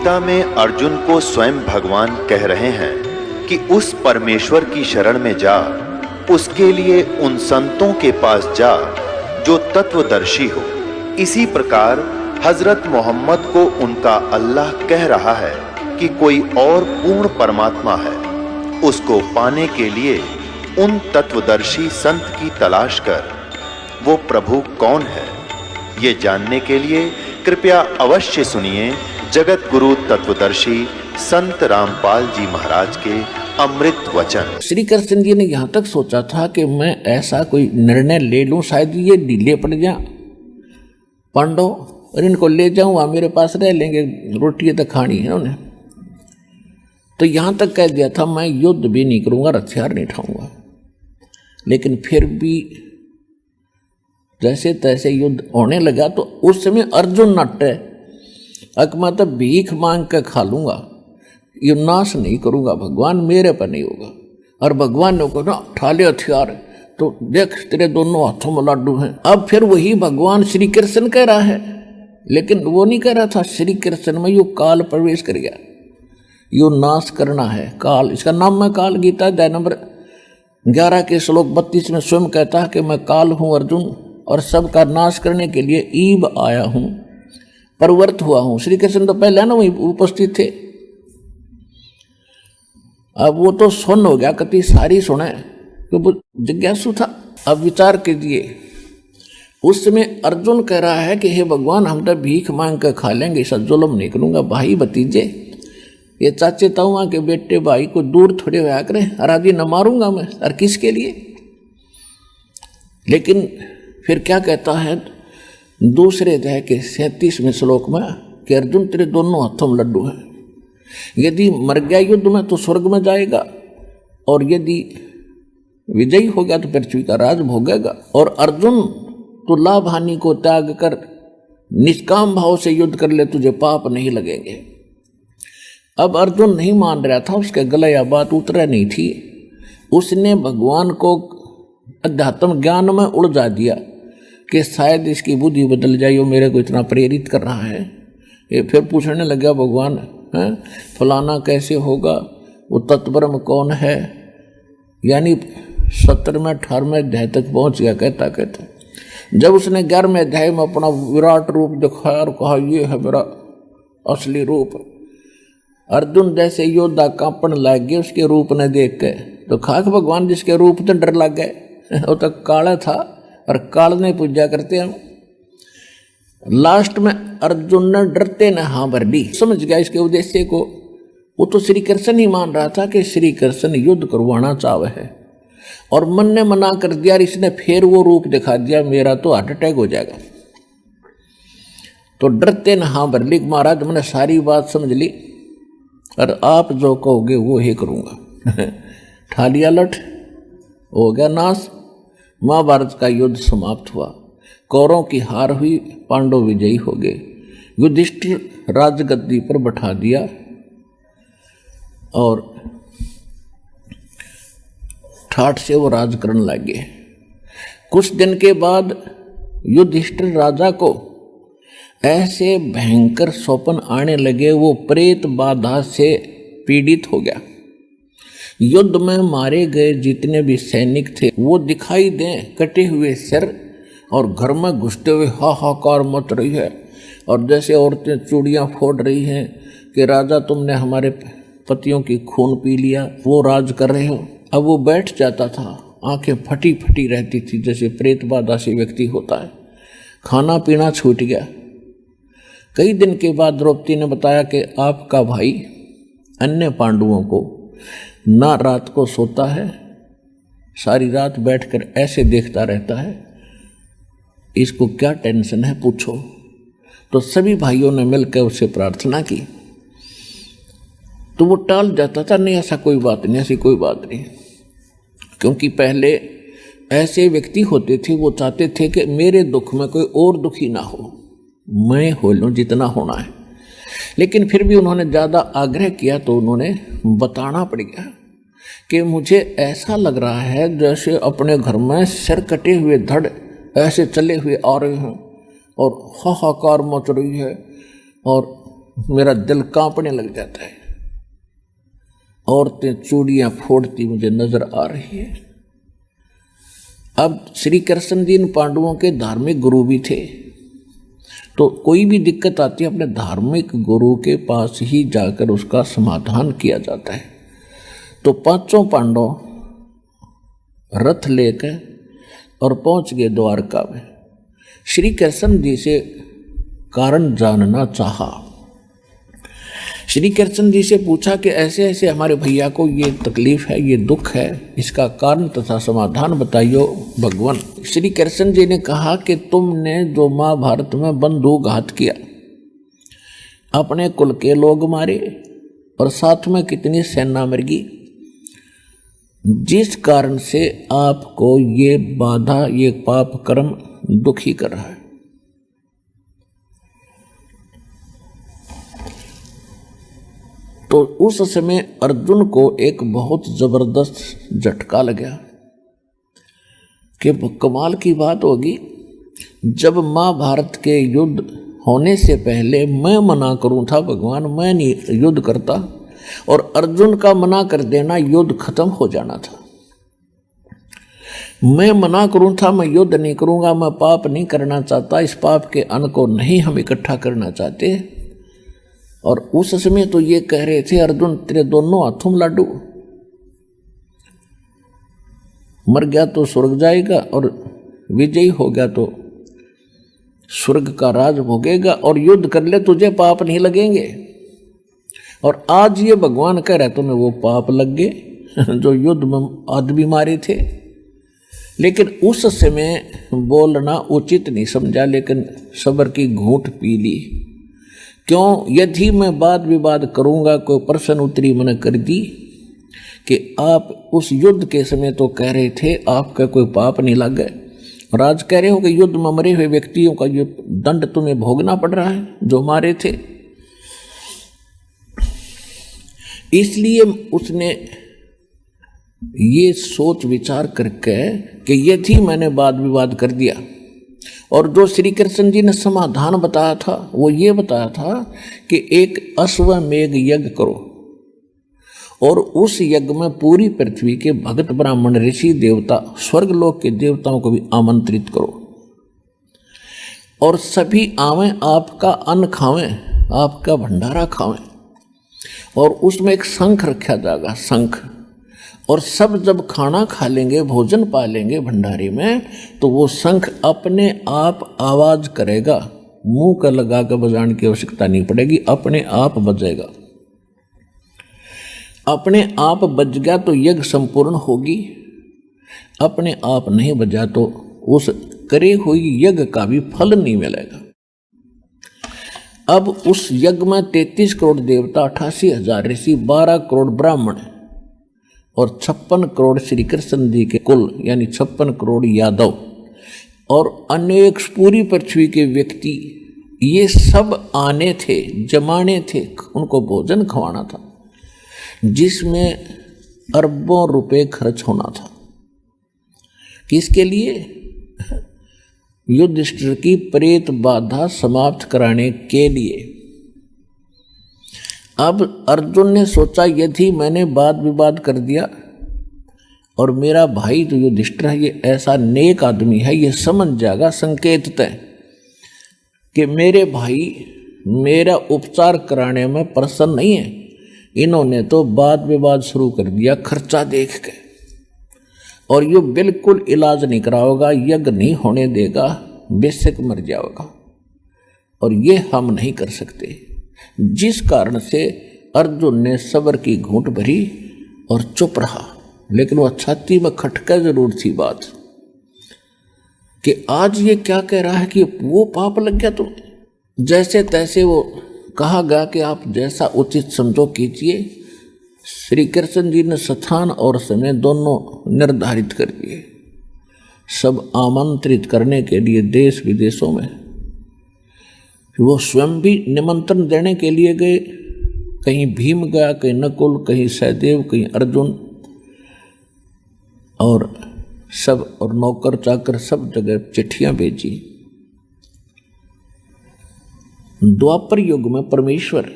गीता में अर्जुन को स्वयं भगवान कह रहे हैं कि उस परमेश्वर की शरण में जा, उसके लिए उन संतों के पास जा जो तत्वदर्शी हो। इसी प्रकार हजरत मोहम्मद को उनका अल्लाह कह रहा है कि कोई और पूर्ण परमात्मा है, उसको पाने के लिए उन तत्वदर्शी संत की तलाश कर। वो प्रभु कौन है, ये जानने के लिए कृपया अवश्य सुनिए जगत गुरु तत्वदर्शी संत रामपाल जी महाराज के अमृत वचन। श्री कृष्ण जी ने यहाँ तक सोचा था कि मैं ऐसा कोई निर्णय ले लूं, शायद ये ढीले पड़ जा पांडव और इनको ले जाऊंगा, मेरे पास रह लेंगे, रोटी तो खानी है उन्हें। तो यहाँ तक कह दिया था मैं युद्ध भी नहीं करूंगा, हथियार नहीं उठाऊंगा। लेकिन फिर भी जैसे तैसे युद्ध होने लगा तो उस समय अर्जुन नट मैं तो भीख मांग के खा लूंगा, ये नाश नहीं करूंगा, भगवान मेरे पर नहीं होगा। और भगवान ने कहा उठा ले हथियार, तो देख तेरे दोनों हाथों में लाडू हैं। अब फिर वही भगवान श्री कृष्ण कह रहा है, लेकिन वो नहीं कह रहा था श्री कृष्ण में यो काल प्रवेश कर गया, यो नाश करना है काल। इसका नाम है काल। गीता अध्याय नंबर 11 के श्लोक 32 में स्वयं कहता है कि मैं काल हूं अर्जुन और सबका नाश करने के लिए ईब आया हूं, परवर्त हुआ हूं। श्री कृष्ण तो पहले ना वही उपस्थित थे। अब वो तो सुन हो गया, कति सारी सुने, तो वो जिज्ञासु था। अब विचार कीजिए, उस समय अर्जुन कह रहा है कि हे भगवान हम तो भीख मांग कर खा लेंगे, ऐसा जुल्म नहीं करूंगा। भाई भतीजे ये चाचे ताऊआ के बेटे भाई को दूर थोड़े होया करें, अराधी न मारूंगा मैं, और किसके लिए। लेकिन फिर क्या कहता है दूसरे अध्याय के 37वें श्लोक में कि अर्जुन तेरे दोनों हाथों में लड्डू हैं, यदि मर गया युद्ध में तो स्वर्ग में जाएगा, और यदि विजयी हो गया तो पृथ्वी का राज भोगेगा। और अर्जुन तो लाभ हानि को त्याग कर निष्काम भाव से युद्ध कर ले, तुझे पाप नहीं लगेंगे। अब अर्जुन नहीं मान रहा था, उसके गले या बात उतर नहीं थी। उसने भगवान को अध्यात्म ज्ञान में उलझा दिया कि शायद इसकी बुद्धि बदल जाए, वो मेरे को इतना प्रेरित कर रहा है। ये फिर पूछने लगा भगवान है फलाना कैसे होगा, वो तत्ब्रह्म कौन है। यानी 17वें 18वें अध्याय तक पहुंच गया कहता कहता। जब उसने 11वें अध्याय में अपना विराट रूप दिखाया और कहा ये है मेरा असली रूप, अर्जुन जैसे योद्धा कांपन लग गए उसके रूप ने देख के। तो खाक भगवान जिसके रूप तो डर लग गए, वो तो काला था और काल ने पूजा करते हैं। लास्ट में अर्जुन ने डरते ने हाँ भर दी, समझ गया इसके उद्देश्य को। वो तो श्री कृष्ण ही मान रहा था कि श्री कृष्ण युद्ध करवाना चाहे है, और मन ने मना कर दिया। इसने फिर वो रूप दिखा दिया, मेरा तो हार्ट अटैक हो जाएगा। तो डरते न हाँ भर ली, महाराज मैंने सारी बात समझ ली और आप जो कहोगे वो ही करूँगा। ठालिया लठ हो गया नाश। महाभारत का युद्ध समाप्त हुआ, कौरवों की हार हुई, पांडव विजयी हो गए। युधिष्ठिर राजगद्दी पर बैठा दिया और ठाठ से वो राज करने लगे। कुछ दिन के बाद युधिष्ठिर राजा को ऐसे भयंकर स्वप्न आने लगे, वो प्रेत बाधा से पीड़ित हो गया। युद्ध में मारे गए जितने भी सैनिक थे वो दिखाई दें, कटे हुए सिर, और घर में घुसते हुए हाहाकार मच रही है, और जैसे औरतें चूड़ियाँ फोड़ रही हैं कि राजा तुमने हमारे पतियों की खून पी लिया, वो राज कर रहे हो। अब वो बैठ जाता था, आंखें फटी फटी रहती थी जैसे प्रेत बाधा से व्यक्ति होता है। खाना पीना छूट गया। कई दिन के बाद द्रौपदी ने बताया कि आपका भाई अन्य पांडवों को ना रात को सोता है, सारी रात बैठकर ऐसे देखता रहता है, इसको क्या टेंशन है पूछो। तो सभी भाइयों ने मिलकर उससे प्रार्थना की, तो वो टाल जाता था, नहीं ऐसा कोई बात नहीं, ऐसी कोई बात नहीं। क्योंकि पहले ऐसे व्यक्ति होते थे, वो चाहते थे कि मेरे दुख में कोई और दुखी ना हो, मैं हो लूँ जितना होना है। लेकिन फिर भी उन्होंने ज़्यादा आग्रह किया तो उन्होंने बताना पड़ गया कि मुझे ऐसा लग रहा है जैसे अपने घर में सिर कटे हुए धड़ ऐसे चले हुए आ रहे हैं और हाहाकार मच रही है और मेरा दिल कांपने लग जाता है। औरतें चूड़ियां फोड़ती मुझे नजर आ रही है। अब श्री कृष्ण जी इन पांडवों के धार्मिक गुरु भी थे, तो कोई भी दिक्कत आती है अपने धार्मिक गुरु के पास ही जाकर उसका समाधान किया जाता है। तो पांचों पांडव रथ लेकर और पहुंच गए द्वारका में। श्री कृष्ण जी से कारण जानना चाहा। श्री कृष्ण जी से पूछा कि ऐसे ऐसे हमारे भैया को ये तकलीफ है, ये दुख है, इसका कारण तथा समाधान बताइयो भगवान। श्री कृष्ण जी ने कहा कि तुमने जो महाभारत में बंधु घात किया, अपने कुल के लोग मारे और साथ में कितनी सेना मरगी, जिस कारण से आपको ये बाधा, ये पाप कर्म दुखी कर रहा है। तो उस समय अर्जुन को एक बहुत जबरदस्त झटका लगा कि कमाल की बात होगी, जब महाभारत के युद्ध होने से पहले मैं मना करूं था भगवान, मैं नहीं युद्ध करता, और अर्जुन का मना कर देना युद्ध खत्म हो जाना था। मैं मना करूं था, मैं युद्ध नहीं करूंगा, मैं पाप नहीं करना चाहता, इस पाप के अन्न को नहीं हम इकट्ठा करना चाहते। और उस समय तो ये कह रहे थे अर्जुन तेरे दोनों हाथों में लाडू, मर गया तो स्वर्ग जाएगा और विजयी हो गया तो स्वर्ग का राज भोगेगा, और युद्ध कर ले तुझे पाप नहीं लगेंगे। और आज ये भगवान कह रहे तुम्हें वो पाप लग गए जो युद्ध में आदमी मारे थे। लेकिन उस समय बोलना उचित नहीं समझा, लेकिन सब्र की घूंट पी ली। क्यों? यदि मैं वाद विवाद करूंगा, कोई प्रश्न उत्तरी मैंने कर दी कि आप उस युद्ध के समय तो कह रहे थे आपका कोई पाप नहीं लग गए, और आज कह रहे हो कि युद्ध में मरे हुए व्यक्तियों का ये दंड तुम्हें भोगना पड़ रहा है जो मारे थे। इसलिए उसने ये सोच विचार करके कि यदि मैंने वाद विवाद कर दिया, और जो श्री कृष्ण जी ने समाधान बताया था वो ये बताया था कि एक अश्वमेघ यज्ञ करो, और उस यज्ञ में पूरी पृथ्वी के भगत ब्राह्मण ऋषि देवता स्वर्गलोक के देवताओं को भी आमंत्रित करो, और सभी आवें, आपका अन्न खावें, आपका भंडारा खावें, और उसमें एक शंख रखा जाएगा, शंख, और सब जब खाना खा लेंगे, भोजन पा लेंगे भंडारे में, तो वो शंख अपने आप आवाज करेगा, मुंह का लगा कर बजाने की आवश्यकता नहीं पड़ेगी, अपने आप बजेगा। अपने आप बज गया तो यज्ञ संपूर्ण होगी, अपने आप नहीं बजा तो उस करे हुई यज्ञ का भी फल नहीं मिलेगा। अब उस यज्ञ में 33 करोड़ देवता, 88,000 ऋषि, 12 करोड़ ब्राह्मण और 56 करोड़ श्री कृष्ण जी के कुल, यानी 56 करोड़ यादव और अनेक पूरी पृथ्वी के व्यक्ति, ये सब आने थे, जमाने थे, उनको भोजन खवाना था, जिसमें अरबों रुपए खर्च होना था। किसके लिए? युधिष्ठिर की प्रेत बाधा समाप्त कराने के लिए। अब अर्जुन ने सोचा यदि मैंने वाद विवाद कर दिया और मेरा भाई तो युधिष्ठिर है, ये ऐसा नेक आदमी है, ये समझ जाएगा संकेत तय कि मेरे भाई मेरा उपचार कराने में प्रसन्न नहीं है। इन्होंने तो वाद विवाद शुरू कर दिया खर्चा देख के, और ये बिल्कुल इलाज नहीं कराओगा, यज्ञ नहीं होने देगा, बेशक मर जाओगा, और ये हम नहीं कर सकते। जिस कारण से अर्जुन ने सब्र की घूंट भरी और चुप रहा, लेकिन वह छाती में खटका जरूर थी बात कि आज ये क्या कह रहा है कि वो पाप लग गया। तो जैसे तैसे वो कहा गया कि आप जैसा उचित समझो कीजिए। श्री कृष्ण जी ने स्थान और समय दोनों निर्धारित कर दिए, सब आमंत्रित करने के लिए देश विदेशों में। वो स्वयं भी निमंत्रण देने के लिए गए, कहीं भीम गया, कहीं नकुल, कहीं सहदेव, कहीं अर्जुन, और सब, और नौकर चाकर सब जगह चिट्ठियां भेजी। द्वापर युग में परमेश्वर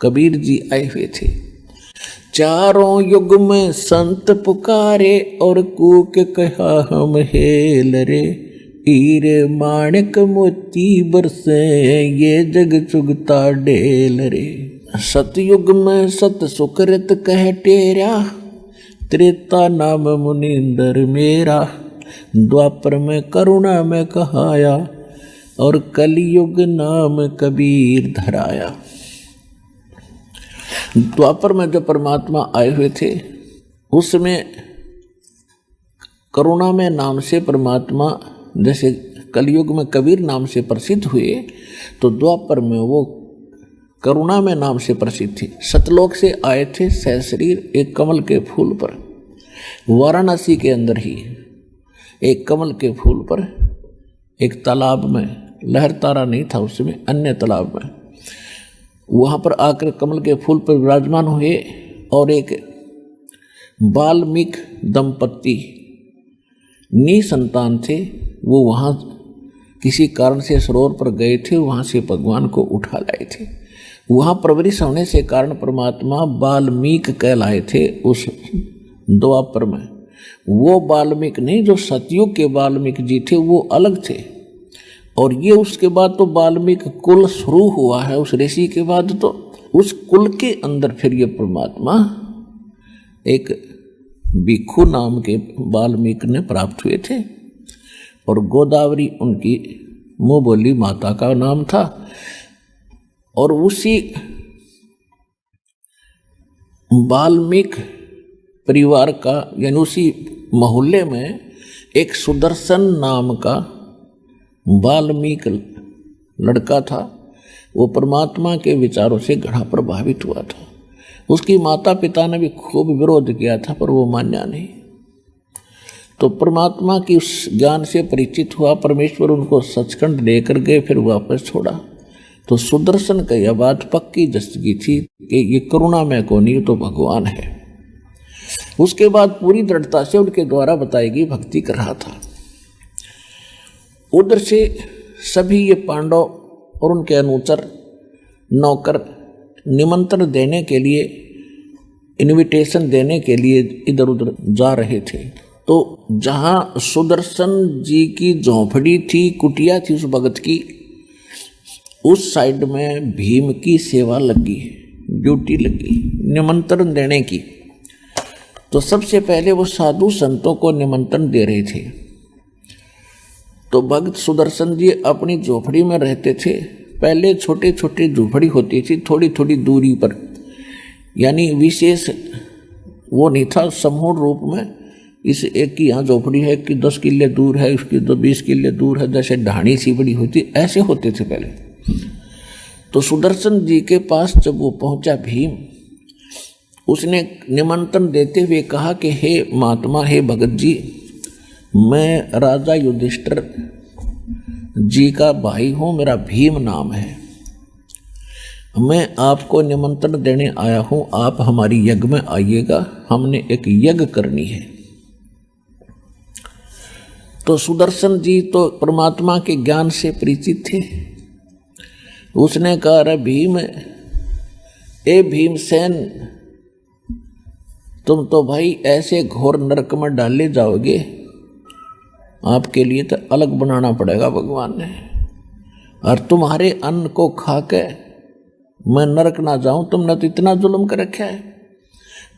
कबीर जी आए हुए थे। चारों युग में संत पुकारे और कूक कहा हम हेल रे, हीरे माणिक मोती बरसे ये जग चुगता डेल रे। सतयुग में सत सुकृत कह टेरा, त्रेता नाम मुनिंदर मेरा। द्वापर में करुणा में कहाया और कलयुग नाम कबीर धराया। द्वापर में जो परमात्मा आए हुए थे उसमें करुणा में नाम से परमात्मा जैसे कलयुग में कबीर नाम से प्रसिद्ध हुए, तो द्वापर में वो करुणा में नाम से प्रसिद्ध थे। सतलोक से आए थे सहशरीर एक कमल के फूल पर। वाराणसी के अंदर ही एक कमल के फूल पर एक तालाब में, लहर तारा नहीं था उसमें, अन्य तालाब में, वहाँ पर आकर कमल के फूल पर विराजमान हुए और एक वाल्मीकि दंपत्ति निसंतान थे। वो वहाँ किसी कारण से सरोवर पर गए थे, वहाँ से भगवान को उठा लाए थे। वहाँ परवरिश होने से कारण परमात्मा वाल्मीकि कहलाए थे उस द्वापर में। वो वाल्मीकि नहीं जो सतयुग के वाल्मीकि जी थे, वो अलग थे। और ये उसके बाद तो वाल्मीकि कुल शुरू हुआ है उस ऋषि के बाद, तो उस कुल के अंदर फिर ये परमात्मा एक भिक्षु नाम के वाल्मीकि ने प्राप्त हुए थे। और गोदावरी उनकी मुँह बोली माता का नाम था। और उसी वाल्मीकि परिवार का यानी उसी मोहल्ले में एक सुदर्शन नाम का वाल्मीकि लड़का था। वो परमात्मा के विचारों से घड़ा प्रभावित हुआ था। उसकी माता पिता ने भी खूब विरोध किया था पर वो मान्या नहीं। तो परमात्मा की उस ज्ञान से परिचित हुआ, परमेश्वर उनको सचखंड लेकर गए, फिर वापस छोड़ा। तो सुदर्शन का यह बात पक्की दस्तगी थी कि ये करुणा में को नहीं तो भगवान है। उसके बाद पूरी दृढ़ता से उनके द्वारा बताई गई भक्ति कर रहा था। उधर से सभी ये पांडव और उनके अनुचर नौकर निमंत्रण देने के लिए, इनविटेशन देने के लिए इधर उधर जा रहे थे। तो जहाँ सुदर्शन जी की झोंपड़ी थी, कुटिया थी उस भगत की, उस साइड में भीम की सेवा लगी, ड्यूटी लगी निमंत्रण देने की। तो सबसे पहले वो साधु संतों को निमंत्रण दे रहे थे। तो भक्त सुदर्शन जी अपनी झोपड़ी में रहते थे। पहले छोटे छोटे झोपड़ी होती थी थोड़ी थोड़ी दूरी पर, यानी विशेष वो नहीं था समूह रूप में। इस एक की यहाँ झोपड़ी है कि 10 किले दूर है, उसकी तो 20 किले दूर है, जैसे ढाणी सी बड़ी होती, ऐसे होते थे पहले। तो सुदर्शन जी के पास जब वो पहुंचा भीम, उसने निमंत्रण देते हुए कहा कि हे महात्मा, हे भगत जी, मैं राजा युधिष्ठिर जी का भाई हूँ, मेरा भीम नाम है। मैं आपको निमंत्रण देने आया हूँ, आप हमारी यज्ञ में आइएगा, हमने एक यज्ञ करनी है। तो सुदर्शन जी तो परमात्मा के ज्ञान से परिचित थे। उसने कहा, अरे भीम, ए भीमसेन, तुम तो भाई ऐसे घोर नरक में डाले जाओगे, आपके लिए तो अलग बनाना पड़ेगा भगवान ने। और तुम्हारे अन्न को खा के मैं नरक ना जाऊं, तुमने तो इतना जुल्म कर रखा है।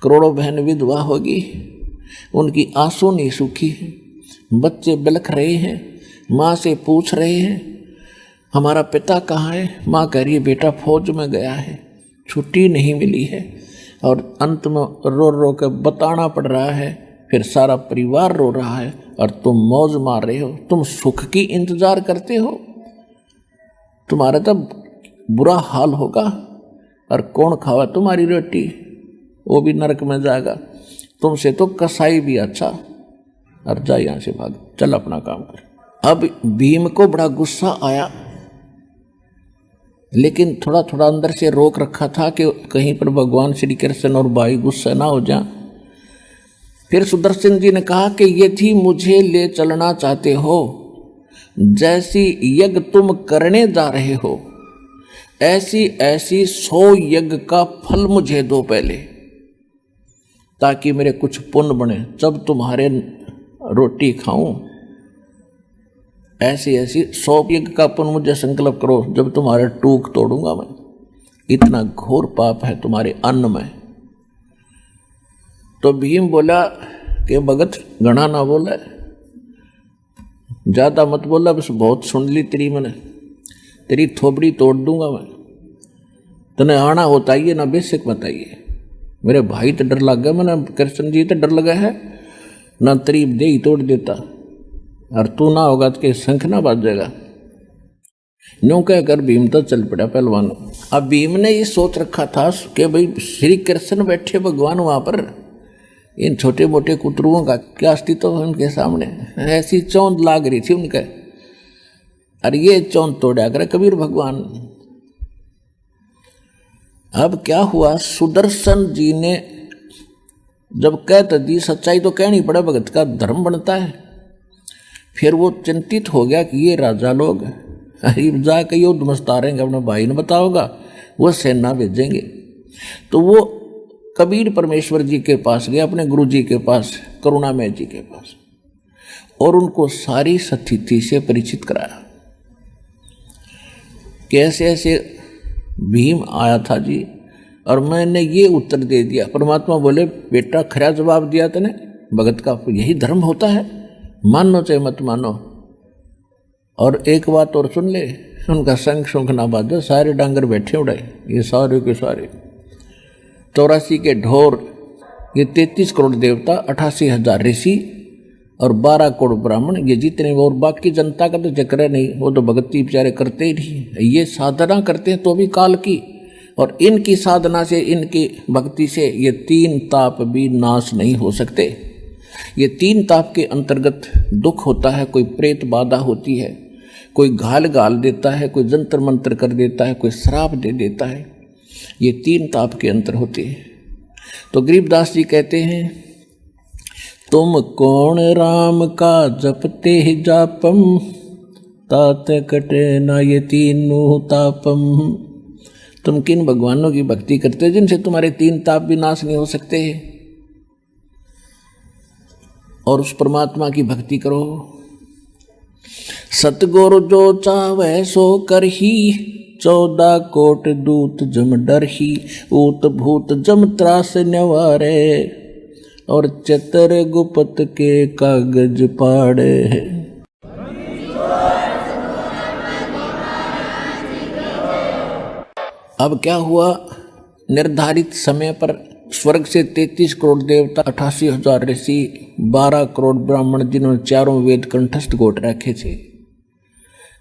करोड़ों बहन विधवा होगी, उनकी आंसू नहीं सूखी है, बच्चे बिलख रहे हैं, माँ से पूछ रहे हैं हमारा पिता कहाँ है। माँ कह रही है बेटा फौज में गया है, छुट्टी नहीं मिली है। और अंत में रो रो के बताना पड़ रहा है, फिर सारा परिवार रो रहा है और तुम मौज मार रहे हो, तुम सुख की इंतजार करते हो। तुम्हारा तो बुरा हाल होगा, और कौन खावा तुम्हारी रोटी, वो भी नरक में जाएगा। तुमसे तो कसाई भी अच्छा, और जा यहाँ से भाग, चल अपना काम कर। अब भीम को बड़ा गुस्सा आया, लेकिन थोड़ा थोड़ा अंदर से रोक रखा था कि कहीं पर भगवान श्री कृष्ण और भाई गुस्सा ना हो जाए। फिर सुदर्शन जी ने कहा कि यदि मुझे ले चलना चाहते हो, जैसी यज्ञ तुम करने जा रहे हो ऐसी ऐसी 100 यज्ञ का फल मुझे दो पहले, ताकि मेरे कुछ पुण्य बने, जब तुम्हारे रोटी खाऊं ऐसी ऐसी 100 यज्ञ का पुण्य मुझे संकल्प करो, जब तुम्हारे टूक तोड़ूंगा मैं। इतना घोर पाप है तुम्हारे अन्न में। तो भीम बोला कि भगत घना ना बोला, ज्यादा मत बोला, बस बहुत सुन ली तेरी, मैंने तेरी थोपड़ी तोड़ दूंगा मैं। तने आना होता ही है ना, बेसिक बताइए। मेरे भाई तो डर लग गया, मैंने कृष्ण जी तो डर लगा है ना, तेरी दे ही तोड़ देता, और तू ना होगा तो के शंख ना बाज जाएगा। यूं कहकर भीम तो चल पड़ा पहलवान। अब भीम ने ये सोच रखा था कि भाई श्री कृष्ण बैठे भगवान वहां पर, इन छोटे मोटे कुतरुओं का क्या अस्तित्व है उनके सामने। ऐसी चौंध लाग रही थी उनके, और ये चौंध तोड़ा करे कबीर भगवान। अब क्या हुआ, सुदर्शन जी ने जब कहते दी सच्चाई तो कहनी पड़ा, भगत का धर्म बनता है। फिर वो चिंतित हो गया कि ये राजा लोग जाके युद्ध मस्तारेंगे, अपने भाई ने बताओगा, वो सेना भेजेंगे। तो वो कबीर परमेश्वर जी के पास गया, अपने गुरु जी के पास, करुणामय जी के पास, और उनको सारी स्थिति से परिचित कराया कि ऐसे ऐसे भीम आया था जी, और मैंने ये उत्तर दे दिया। परमात्मा बोले बेटा खरा जवाब दिया तूने, भगत का यही धर्म होता है, मानो चाहे मत मानो। और एक बात और सुन ले, उनका शंख शंख ना बाजो, सारे डांगर बैठे उड़ाए, ये सारे के सारे 84 के ढोर, ये 33 करोड़ देवता, 88,000 ऋषि और 12 करोड़ ब्राह्मण, ये जितने, और बाकी जनता का तो जिक्र नहीं, वो तो भक्ति बेचारे करते ही नहीं। ये साधना करते हैं तो भी काल की, और इनकी साधना से, इनकी भक्ति से ये 3 ताप भी नाश नहीं हो सकते। ये 3 ताप के अंतर्गत दुख होता है, कोई प्रेत बाधा होती है, कोई घाल घाल देता है, कोई जंतर मंत्र कर देता है, कोई श्राप दे देता है, ये 3 ताप के अंतर होते हैं। तो गरीबदास जी कहते हैं, तुम कौन राम का जपते ही जापम, तात कटे ना ये 3 तापम। तुम किन भगवानों की भक्ति करते हो जिनसे तुम्हारे 3 ताप भी नाश नहीं हो सकते हैं, और उस परमात्मा की भक्ति करो। सतगुरु जो चावै सो कर ही, 14 कोट दूत जम डर ही, ऊत भूत जम त्रास निवारे, और चतर गुपत के कागज पाड़े। अब क्या हुआ, निर्धारित समय पर स्वर्ग से 33 करोड़ देवता, 88,000 ऋषि, 12 करोड़ ब्राह्मण, जिन्होंने 4 वेद कंठस्थ गोट रखे थे,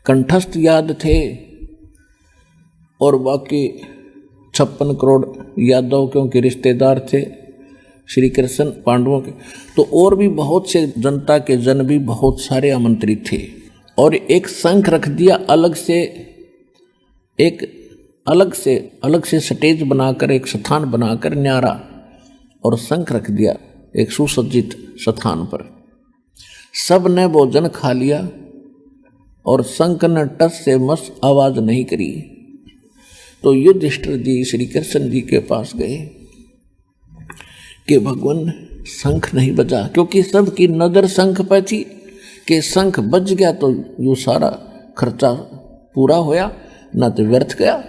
कंठस्थ याद थे, और बाकी 56 करोड़ यादव क्योंकि रिश्तेदार थे श्री कृष्ण पांडवों के, तो और भी बहुत से जनता के जन भी बहुत सारे आमंत्रित थे। और एक शंख रख दिया अलग से, एक अलग से स्टेज बनाकर, एक स्थान बनाकर न्यारा, और शंख रख दिया एक सुसज्जित स्थान पर। सब ने भोजन खा लिया, और शंख ने टस से मस आवाज नहीं करी। तो युधिष्ठिर जी श्री कृष्ण जी के पास गए कि भगवान शंख नहीं बजा, क्योंकि सबकी नजर शंख पर थी कि शंख बज गया तो यो सारा खर्चा पूरा होया, ना तो व्यर्थ गया।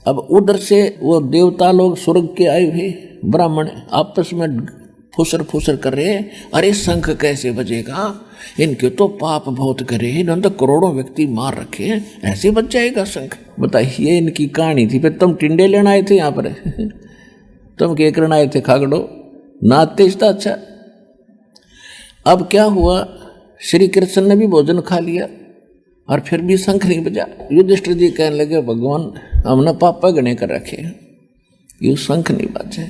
अब उधर से वो देवता लोग स्वर्ग के आए हुए ब्राह्मण आपस में फुसर कर रहे हैं, अरे शंख कैसे बजेगा, इनके तो पाप बहुत करे, इन्होंने तो करोड़ों व्यक्ति मार रखे हैं, ऐसे बच जाएगा शंख। बताइए, इनकी कहानी थी। फिर तुम टिंडे लेना आए थे यहाँ पर तुम क्या करना आए थे, खागड़ो नाते इसका अच्छा। अब क्या हुआ, श्री कृष्ण ने भी भोजन खा लिया और फिर भी शंख नहीं बजा। युधिष्ठिर जी कहने लगे, भगवान हमने पापा गणे कर रखे, ये शंख नहीं बाजे।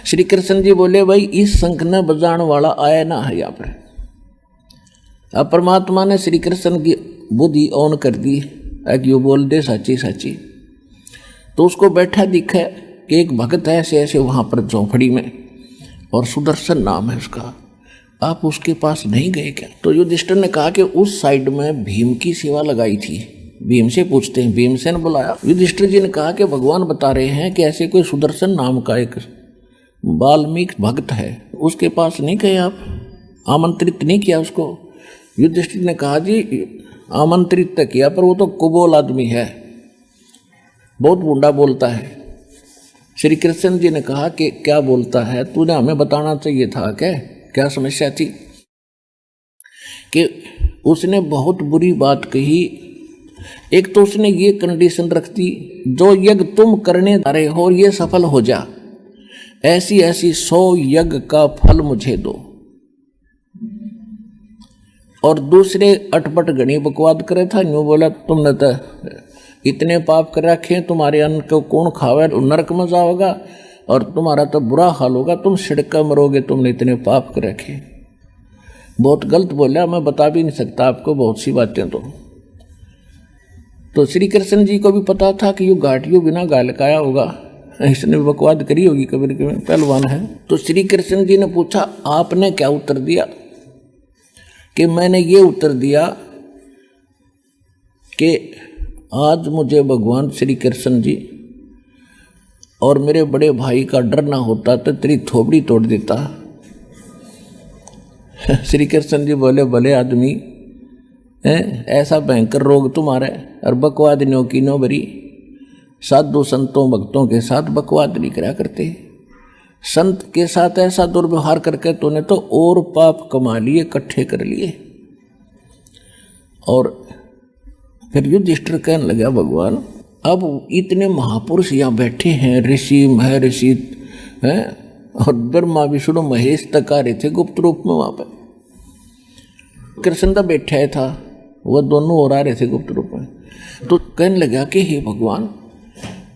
श्री कृष्ण जी बोले, भाई इस शंख ने बजाने वाला आया ना है यहाँ पर। अब परमात्मा ने श्री कृष्ण की बुद्धि ऑन कर दी, यो बोल दे साची साची। तो उसको बैठा दिखा कि एक भगत है ऐसे ऐसे वहाँ पर झोंपड़ी में, और सुदर्शन नाम है उसका, आप उसके पास नहीं गए क्या? तो युधिष्ठिर ने कहा कि उस साइड में भीम की सेवा लगाई थी, भीम से पूछते हैं। भीमसेन बुलाया। युधिष्ठिर जी ने कहा कि भगवान बता रहे हैं कि ऐसे कोई सुदर्शन नाम का एक वाल्मीकि भक्त है, उसके पास नहीं गए आप, आमंत्रित नहीं किया उसको? युधिष्ठिर ने कहा जी आमंत्रित तो किया, पर वो तो कुबोल आदमी है, बहुत बूढ़ा बोलता है। श्री कृष्ण जी ने कहा कि क्या बोलता है, तूने हमें बताना चाहिए था। क्या समस्या थी? कि उसने बहुत बुरी बात कही। एक तो उसने ये कंडीशन रख दी, जो यज्ञ तुम करने जा रहे हो ये सफल हो जा, ऐसी ऐसी 100 यज्ञ का फल मुझे दो। और दूसरे अटपट गणी बकवाद करे था, यूं बोला तुमने तो इतने पाप कर रखे, तुम्हारे अन्न को कौन खावे, नरक में जाओगा और तुम्हारा तो बुरा हाल होगा, तुम सिड़का मरोगे, तुमने इतने पाप कर रखे। बहुत गलत बोला, मैं बता भी नहीं सकता आपको बहुत सी बातें। तो श्री कृष्ण जी को भी पता था कि ये घाटियों बिना गाल काया होगा, इसने बकवाद करी होगी, कबीर के पहलवान है। तो श्री कृष्ण जी ने पूछा आपने क्या उत्तर दिया? कि मैंने ये उत्तर दिया कि आज मुझे भगवान श्री कृष्ण जी और मेरे बड़े भाई का डर ना होता तो तेरी थोबड़ी तोड़ देता। श्री कृष्ण जी बोले भले आदमी है, ऐसा भयंकर रोग तुम्हारे और बकवाद नो की नो बरी। साधु संतों भक्तों के साथ बकवाद नहीं करा करते, संत के साथ ऐसा दुर्व्यवहार करके तूने तो और पाप कमा लिए, इकट्ठे कर लिए। और फिर युधिष्ठिर कहने लगा भगवान अब इतने महापुरुष यहाँ बैठे हैं, ऋषि महर्षि हैं, और ब्रह्मा विष्णु महेश तक आ रहे थे गुप्त रूप में। वहाँ पर कृष्ण तो बैठा था, वह दोनों और आ रहे थे गुप्त रूप में। तो कहने लगा कि हे भगवान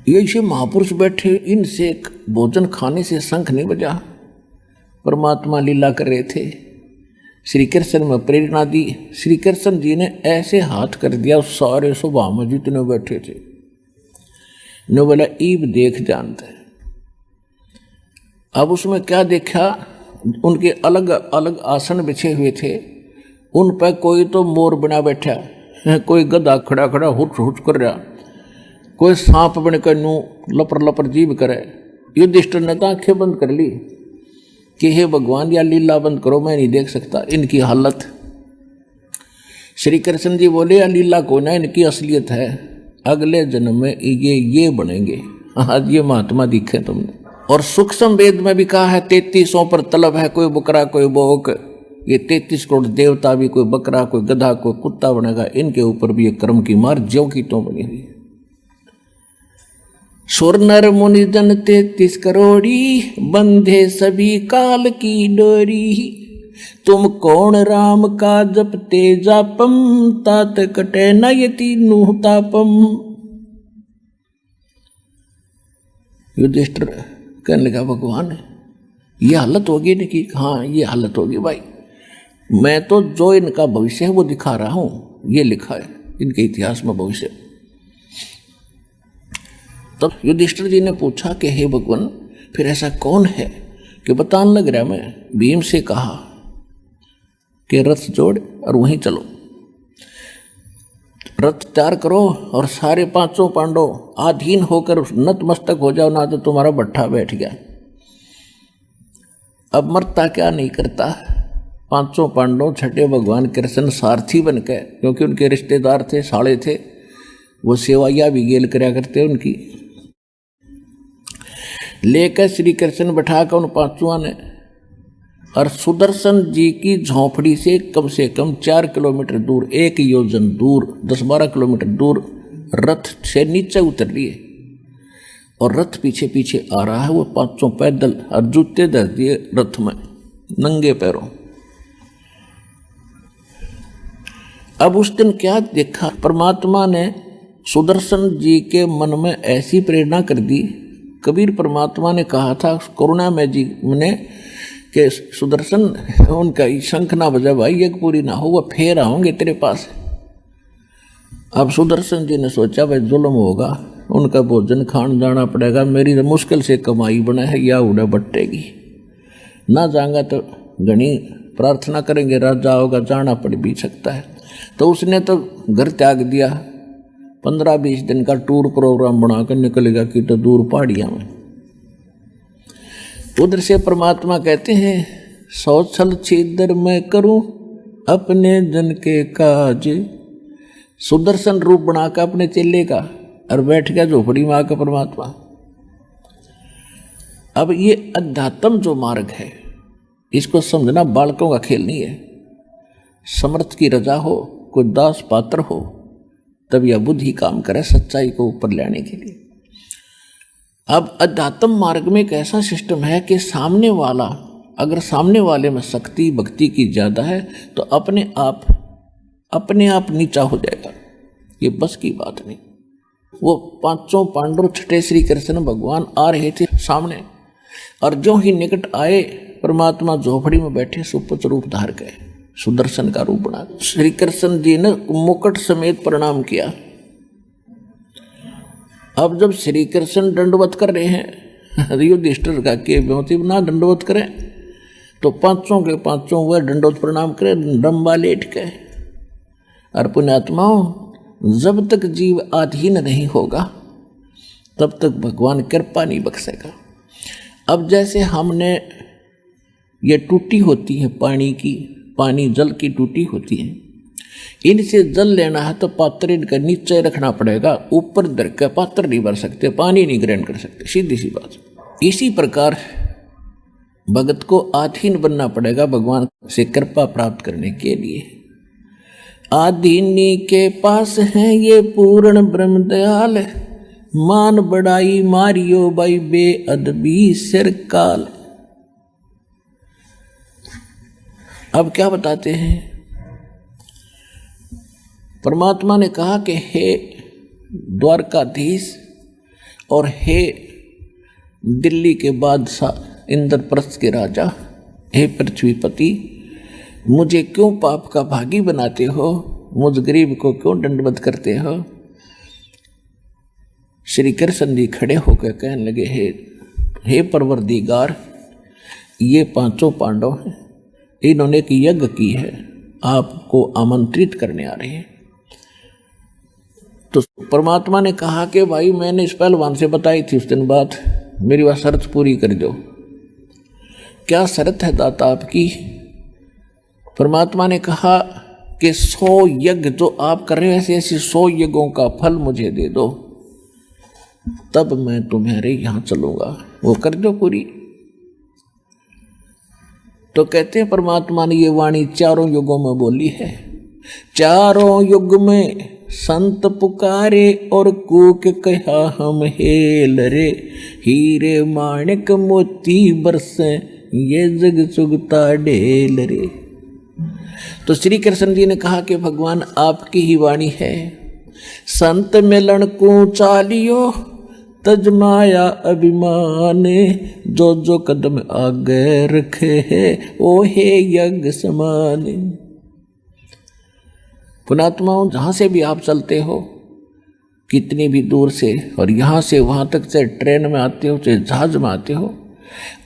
ये ऐसे महापुरुष बैठे, इनसे भोजन खाने से शंख नहीं बजा। परमात्मा लीला कर रहे थे, श्री कृष्ण में प्रेरणा दी। श्री कृष्ण जी ने ऐसे हाथ कर दिया सारे सभा में जितने बैठे थे, ने बोला ईब देख जानते। अब उसमें क्या देखा, उनके अलग अलग आसन बिछे हुए थे, उन पर कोई तो मोर बना बैठा, कोई गधा खड़ा खड़ा हुट हुट कर रहा, कोई सांप बनकर नू लपर लपर जीभ करे। युधिष्ठिर ने तो आंखें बंद कर ली कि हे भगवान या लीला बंद करो, मैं नहीं देख सकता इनकी हालत। श्री कृष्ण जी बोले या लीला को ना, इनकी असलियत है, अगले जन्म में ये बनेंगे। आज ये महात्मा दिखे तुमने। और सूक्ष्म वेद में भी कहा है 3300 पर तलब है, कोई बकरा कोई बोक, ये 33 करोड़ देवता भी कोई बकरा कोई गधा कोई कुत्ता बनेगा, इनके ऊपर भी ये कर्म की मार ज्यों की त्यों बनी हुई है। सुर नर मुनि जन 33 करोड़ी, बंधे सभी काल की डोरी, तुम कौन राम का जपते जापम, तात कटे न यति नुह तापम। युधिष्ठिर कहने लगा भगवान ये हालत होगी नहीं? कि हाँ ये हालत होगी भाई, मैं तो जो इनका भविष्य है वो दिखा रहा हूं, ये लिखा है इनके इतिहास में भविष्य। तब युधिष्ठिर जी ने पूछा कि हे भगवान फिर ऐसा कौन है कि बताने लग रहा। मैं भीम से कहा कि रथ जोड़ और वहीं चलो, रथ तैयार करो और सारे 500 पांडव आधीन होकर नतमस्तक हो जाओ, ना तो तुम्हारा भट्ठा बैठ गया। अब मरता क्या नहीं करता, 500 पांडव छठे भगवान कृष्ण सारथी बन के, क्योंकि उनके रिश्तेदार थे, साले थे, वो सेवाइया भी गेल कराया करते उनकी, लेकर श्री कृष्ण बैठा कर उन 500 ने और सुदर्शन जी की झोंपड़ी से कम 4 किलोमीटर दूर, 1 योजन दूर, 10-12 किलोमीटर दूर रथ से नीचे उतर लिए और रथ पीछे पीछे आ रहा है। वो 500 पैदल और जूते धर दिए रथ में नंगे पैरों। अब उस दिन क्या देखा, परमात्मा ने सुदर्शन जी के मन में ऐसी प्रेरणा कर दी। कबीर परमात्मा ने कहा था करुणा में जी ने कि सुदर्शन उनका शंख ना बजा भाई, यज्ञ पूरी ना हो, वह फेर आओगे तेरे पास। अब सुदर्शन जी ने सोचा भाई जुल्म होगा, उनका भोजन खान जाना पड़ेगा, मेरी मुश्किल से कमाई बना है या उड़ा बट्टेगी, ना जाऊंगा तो घनी प्रार्थना करेंगे राजा होगा, जाना पड़ भी सकता है। तो उसने तो घर त्याग दिया 15-20 दिन का टूर प्रोग्राम बनाकर निकलेगा कि तो दूर पहाड़ियां में। उधर से परमात्मा कहते हैं, सौ छल छिद्र मैं करूं अपने जन के काज। सुदर्शन रूप बनाकर अपने चेले का और बैठ गया झोपड़ी में आकर परमात्मा। अब ये अध्यात्म जो मार्ग है, इसको समझना बालकों का खेल नहीं है। समर्थ की रजा हो, कोई दास पात्र हो, तब यह बुद्धि काम करे सच्चाई को ऊपर लाने के लिए। अब अध्यात्म मार्ग में एक ऐसा सिस्टम है कि सामने वाला, अगर सामने वाले में शक्ति भक्ति की ज़्यादा है तो अपने आप नीचा हो जाएगा। ये बस की बात नहीं। वो पांचों पांडव छठे श्री कृष्ण भगवान आ रहे थे सामने, और जो ही निकट आए परमात्मा झोपड़ी में बैठे सुपुत्र रूप धार गए, सुदर्शन का रूप बना। श्री कृष्ण जी ने मुकुट समेत प्रणाम किया। अब जब श्री कृष्ण दंडवत कर रहे हैं, युधिष्ठिर का के ब्योति ना दंडवत करें, तो पांचों के पांचों वह दंडवत प्रणाम करें डम्बा लेट के। और पुण्यात्माओं, जब तक जीव अधीन नहीं होगा तब तक भगवान कृपा नहीं बख्शेगा। अब जैसे हमने ये टूटी होती है पानी जल की टूटी होती है, इनसे जल लेना है तो पात्र इनका नीचे रखना पड़ेगा, ऊपर धर के पात्र नहीं भर सकते, पानी नहीं ग्रहण कर सकते, सीधी सी बात। इसी प्रकार भगत को अधीन बनना पड़ेगा भगवान से कृपा प्राप्त करने के लिए। आधीनी के पास है ये पूर्ण ब्रह्म दयाल, मान बड़ाई मारियो बाई बेअदबी सिर काल। अब क्या बताते हैं? परमात्मा ने कहा कि हे द्वारकाधीश और हे दिल्ली के बादशाह इंद्रप्रस्थ के राजा, हे पृथ्वीपति, मुझे क्यों पाप का भागी बनाते हो? मुझ गरीब को क्यों दंडवत करते हो? श्री कृष्ण जी खड़े होकर कहने लगे, हे परवरदिगार, ये पांचों पांडव हैं, इन्होंने एक यज्ञ की है, आपको आमंत्रित करने आ रहे हैं। तो परमात्मा ने कहा कि भाई मैंने इस पहलवान से बताई थी उस दिन बात, मेरी वह शर्त पूरी कर दो। क्या शर्त है दाता आपकी? परमात्मा ने कहा कि 100 यज्ञ जो आप कर रहे हो ऐसे 100 यज्ञों का फल मुझे दे दो, तब मैं तुम्हारे यहां चलूंगा। वो कर दो पूरी। तो कहते हैं परमात्मा ने ये वाणी चारों युगों में बोली है। चारों युग में संत पुकारे और कूक कहा हम हेल रे, हीरे माणिक मोती बरसे ये जग सुगता ढेल रे। तो श्री कृष्ण जी ने कहा कि भगवान आपकी ही वाणी है। संत मिलन को चालियो तजमाया अभिमान, जो जो कदम आगे रखे है ओ हे यज्ञ समान। पुणात्माओं, जहाँ से भी आप चलते हो, कितनी भी दूर से, और यहाँ से वहाँ तक, चाहे ट्रेन में आते हो चाहे जहाज में आते हो,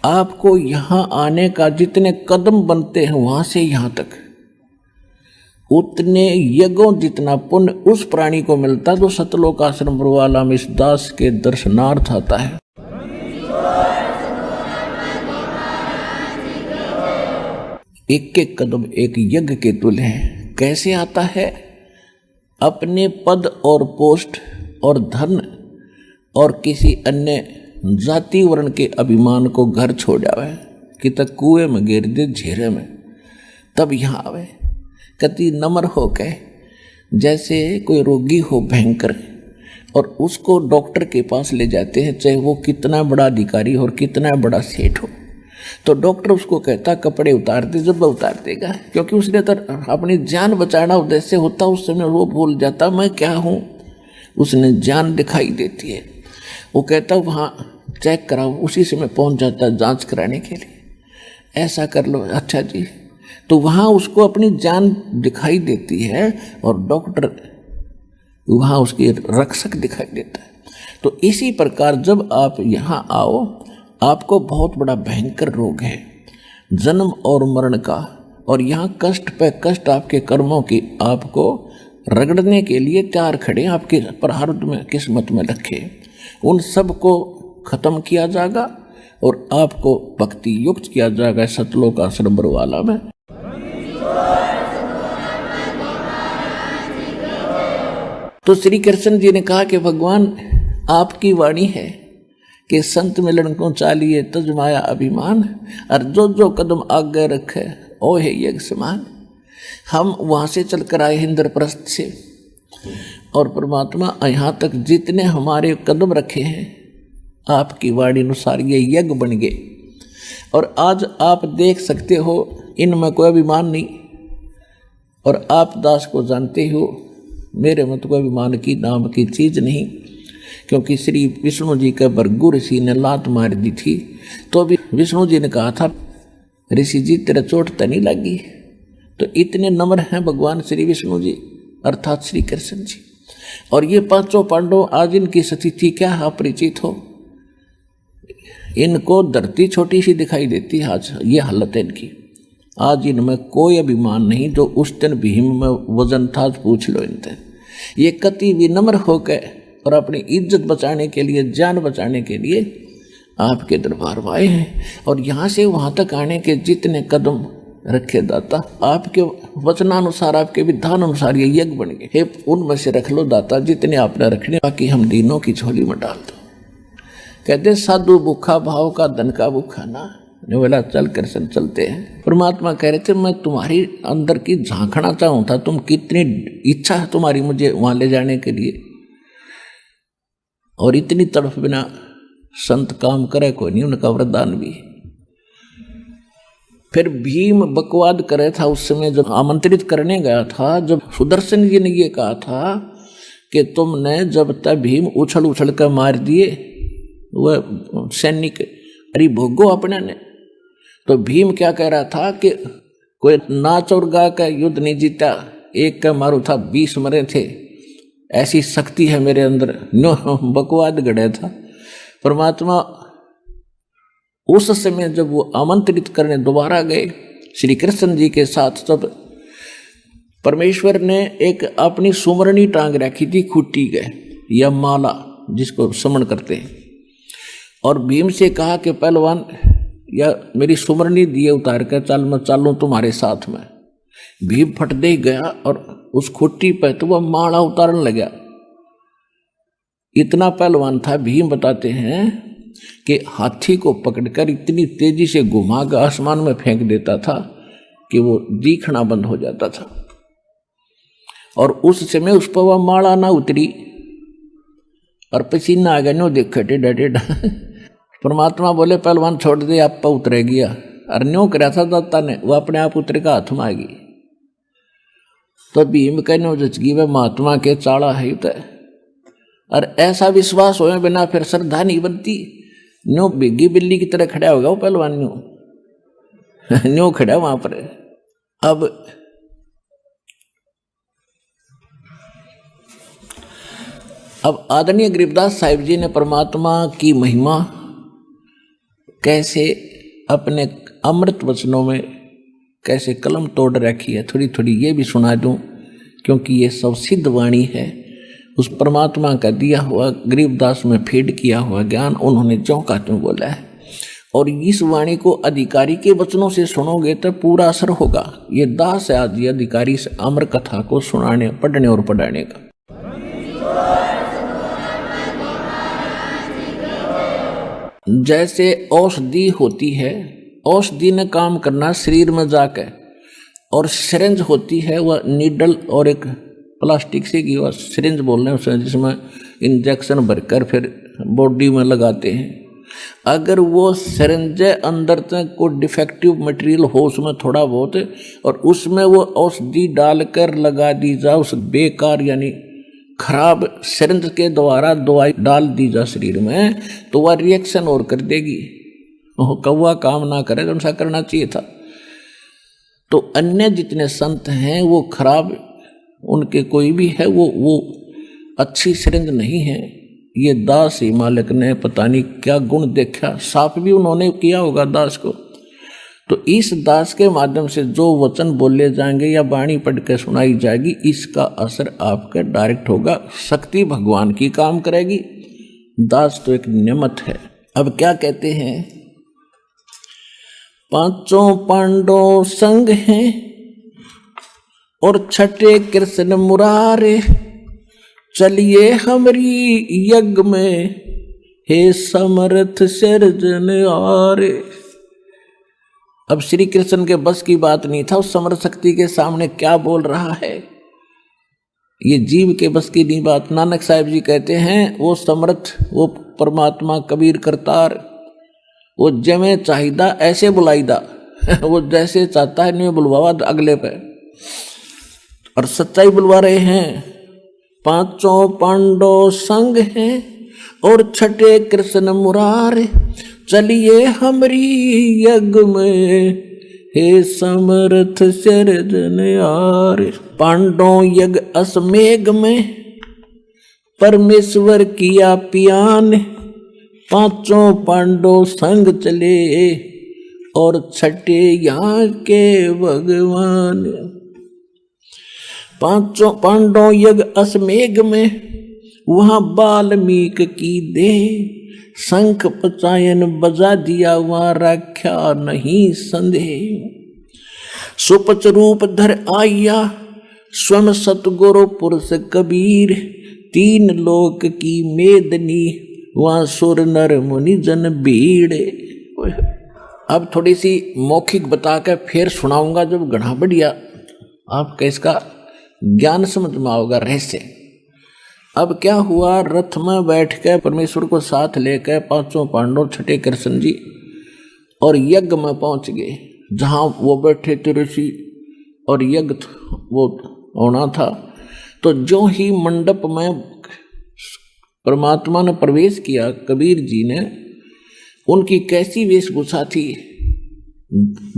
आपको यहाँ आने का जितने कदम बनते हैं वहाँ से यहाँ तक उतने यज्ञों जितना पुण्य उस प्राणी को मिलता जो सतलोक आश्रम वाला में इस दास के दर्शनार्थ आता है। एक एक कदम एक यज्ञ के तुल्य है। कैसे आता है? अपने पद और पोस्ट और धन और किसी अन्य जाति वर्ण के अभिमान को घर छोड़ आवे कि तक कुएं में गिर दे झेरे में, तब यहाँ आवे। कति नम्र हो के, जैसे कोई रोगी हो भयंकर और उसको डॉक्टर के पास ले जाते हैं, चाहे वो कितना बड़ा अधिकारी और कितना बड़ा सेठ हो, तो डॉक्टर उसको कहता कपड़े उतार दे, जब उतार देगा, क्योंकि उसने तो अपनी जान बचाना उद्देश्य होता। उस समय वो भूल जाता मैं क्या हूँ, उसने जान दिखाई देती है। वो कहता वहाँ चेक कराओ, उसी समय पहुँच जाता जांच कराने के लिए, ऐसा कर लो, अच्छा जी। तो वहाँ उसको अपनी जान दिखाई देती है और डॉक्टर वहाँ उसकी रक्षक दिखाई देता है। तो इसी प्रकार जब आप यहाँ आओ, आपको बहुत बड़ा भयंकर रोग है जन्म और मरण का, और यहाँ कष्ट पे कष्ट आपके कर्मों की आपको रगड़ने के लिए तैयार खड़े, आपके प्रारब्ध में किस्मत में रखे, उन सब को खत्म किया जाएगा और आपको भक्ति युक्त किया जाएगा सतलोक आश्रम बरवाला में। तो श्री कृष्ण जी ने कहा कि भगवान आपकी वाणी है कि संत मिलन को चालिए तज माया अभिमान, और जो जो कदम आगे रखे ओ है यज्ञ समान। हम वहाँ से चलकर आए इंद्रप्रस्थ से, और परमात्मा यहाँ तक जितने हमारे कदम रखे हैं आपकी वाणी अनुसार ये यज्ञ बन गए। और आज आप देख सकते हो इनमें कोई अभिमान नहीं, और आप दास को जानते हो मेरे मत को अभिमान की नाम की चीज नहीं, क्योंकि श्री विष्णु जी के भृगु ऋषि ने लात मार दी थी, तो अभी विष्णु जी ने कहा था ऋषि जी तेरा चोट तो नहीं लगी। तो इतने नम्र हैं भगवान श्री विष्णु जी अर्थात श्री कृष्ण जी। और ये पांचों पांडव आज इनकी स्थिति क्या है अपरिचित हो, इनको धरती छोटी सी दिखाई देती है। आज ये हालत है इनकी, आज इनमें कोई अभिमान नहीं। जो उस दिन भीम में वजन था पूछ लो इनसे। ये कति विनम्र होकर और अपनी इज्जत बचाने के लिए, जान बचाने के लिए आपके दरबार में आए हैं। और यहाँ से वहाँ तक आने के जितने कदम रखे दाता, आपके वचनानुसार आपके विधान अनुसार ये यज्ञ बन गए। हे उनमें से रख लो दाता जितने आपने रखने, बाकी हम दीनों की झोली में डाल दो। कहते साधु भूखा भाव का धन का भूखा ना, ने बोला चल कृष्ण चलते हैं। परमात्मा कह रहे थे मैं तुम्हारी अंदर की झांकना चाहूँ था, तुम कितनी इच्छा है तुम्हारी मुझे वहाँ ले जाने के लिए, और इतनी तड़फ बिना संत काम करे कोई नहीं, उनका वरदान भी। फिर भीम बकवाद करे था उस समय जब आमंत्रित करने गया था, जब सुदर्शन जी ने ये कहा था कि तुमने जब तक भीम उछल उछल कर मार दिए वह सैनिक, अरे भोगो अपने ने। तो भीम क्या कह रहा था कि कोई नाच और गा का युद्ध नहीं जीता, एक का मारू था 20 मरे थे, ऐसी शक्ति है मेरे अंदर, नो बकवाद गढ़ा था। परमात्मा उस समय जब वो आमंत्रित करने दोबारा गए श्री कृष्ण जी के साथ, तब परमेश्वर ने एक अपनी सुमरनी टांग रखी थी खुट्टी के या माला जिसको समन करते हैं, और भीम से कहा कि पहलवान या मेरी सुमरनी दिए उतार कर चल, मैं चालूं तुम्हारे साथ में। भीम फट दे गया और उस खुट्टी पर तो वह माला उतारने लगा। इतना पहलवान था भीम, बताते हैं कि हाथी को पकड़कर इतनी तेजी से घुमा कर आसमान में फेंक देता था कि वो दिखना बंद हो जाता था। और उस समय उस पर वह माला ना उतरी और पसीना आ गया, नो देखा टेढ़ा टेढ़ा। परमात्मा बोले पहलवान छोड़ दे, आप पर उतरेगी। और न्यों करा था दाता ने, वो अपने आप उतरेगा, हाथ में आएगी। तो भीम कहने जचगी वह महात्मा के चाड़ा है तो, और ऐसा विश्वास हो बिना फिर श्रद्धा नहीं बनती। न्यों बिग्गी बिल्ली की तरह खड़ा होगा वो पहलवान, न्यों खड़ा वहां पर। अब आदरणीय गरीबदास साहिब जी ने परमात्मा की महिमा कैसे अपने अमृत वचनों में कैसे कलम तोड़ रखी है, थोड़ी थोड़ी ये भी सुना दूं, क्योंकि ये सब सिद्ध वाणी है। उस परमात्मा का दिया हुआ गरीबदास में फीड किया हुआ ज्ञान उन्होंने ज्यों का त्यों बोला है। और इस वाणी को अधिकारी के वचनों से सुनोगे तो पूरा असर होगा। ये दास है आज ये अधिकारी से अमर कथा को सुनाने, पढ़ने और पढ़ाने का। जैसे औषधि होती है, औषधि ने काम करना शरीर में जाकर, और सिरिंज होती है वह नीडल और एक प्लास्टिक से की वह सिरिंज बोल रहे हैं उसे, जिसमें इंजेक्शन भरकर फिर बॉडी में लगाते हैं। अगर वो सिरिंज अंदर तक कोई डिफेक्टिव मटेरियल हो उसमें थोड़ा बहुत, और उसमें वो औषधि डालकर लगा दी जाए उस बेकार यानी खराब सिरिंज के द्वारा दवाई डाल दी जा शरीर में, तो वह रिएक्शन और कर देगी, कौवा काम ना करे तो ऐसा करना चाहिए था। तो अन्य जितने संत हैं वो खराब, उनके कोई भी है वो अच्छी सिरिंज नहीं है। ये दास ही मालिक ने पता नहीं क्या गुण देखा, साफ भी उन्होंने किया होगा दास को, तो इस दास के माध्यम से जो वचन बोले जाएंगे या वाणी पढ़ के सुनाई जाएगी, इसका असर आपके डायरेक्ट होगा। शक्ति भगवान की काम करेगी, दास तो एक नियमत है। अब क्या कहते हैं, पांचों पांडव संग हैं और छठे कृष्ण मुरारे, चलिए हमरी यज्ञ में हे समर्थ सिरजनहारे। अब श्री कृष्ण के बस की बात नहीं था, उस समर्थ शक्ति के सामने क्या बोल रहा है, ये जीव के बस की नहीं बात। नानक साहिब जी कहते हैं वो समर्थ, वो परमात्मा कबीर करतार, वो जमे चाहिदा ऐसे बुलाईदा वो जैसे चाहता है नहीं बुलवावा अगले पे, और सच्चाई बुलवा रहे हैं। पांचों पांडव संग हैं और छठे कृष्ण मुरारे, चलिए हमरी यज्ञ में हे समर्थ सिरजनहारे। पांडव यज्ञ असमेघ में परमेश्वर किया पियान, पांचों पांडव संग चले और छठे यहाँ के भगवान। पांचों पांडव यज्ञ असमेघ में वहां वाल्मीक की दे, शंख पचायन बजा दिया वहां रख्या नहीं संदेह। सुपच रूप धर आया स्वयं सतगुरु पुरुष कबीर, तीन लोक की मेदनी वहां सुर नर मुनि जन भीड़। अब थोड़ी सी मौखिक बता के फिर सुनाऊंगा, जब गढ़ा बढ़िया आपका इसका ज्ञान समझ में आओगा रहस्य। अब क्या हुआ, रथ में बैठ के परमेश्वर को साथ लेकर पांचों पांडव छठे कृष्ण जी और यज्ञ में पहुंच गए, जहां वो बैठे थे ऋषि और यज्ञ वो होना था। तो जो ही मंडप में परमात्मा ने प्रवेश किया, कबीर जी ने, उनकी कैसी वेशभूषा थी,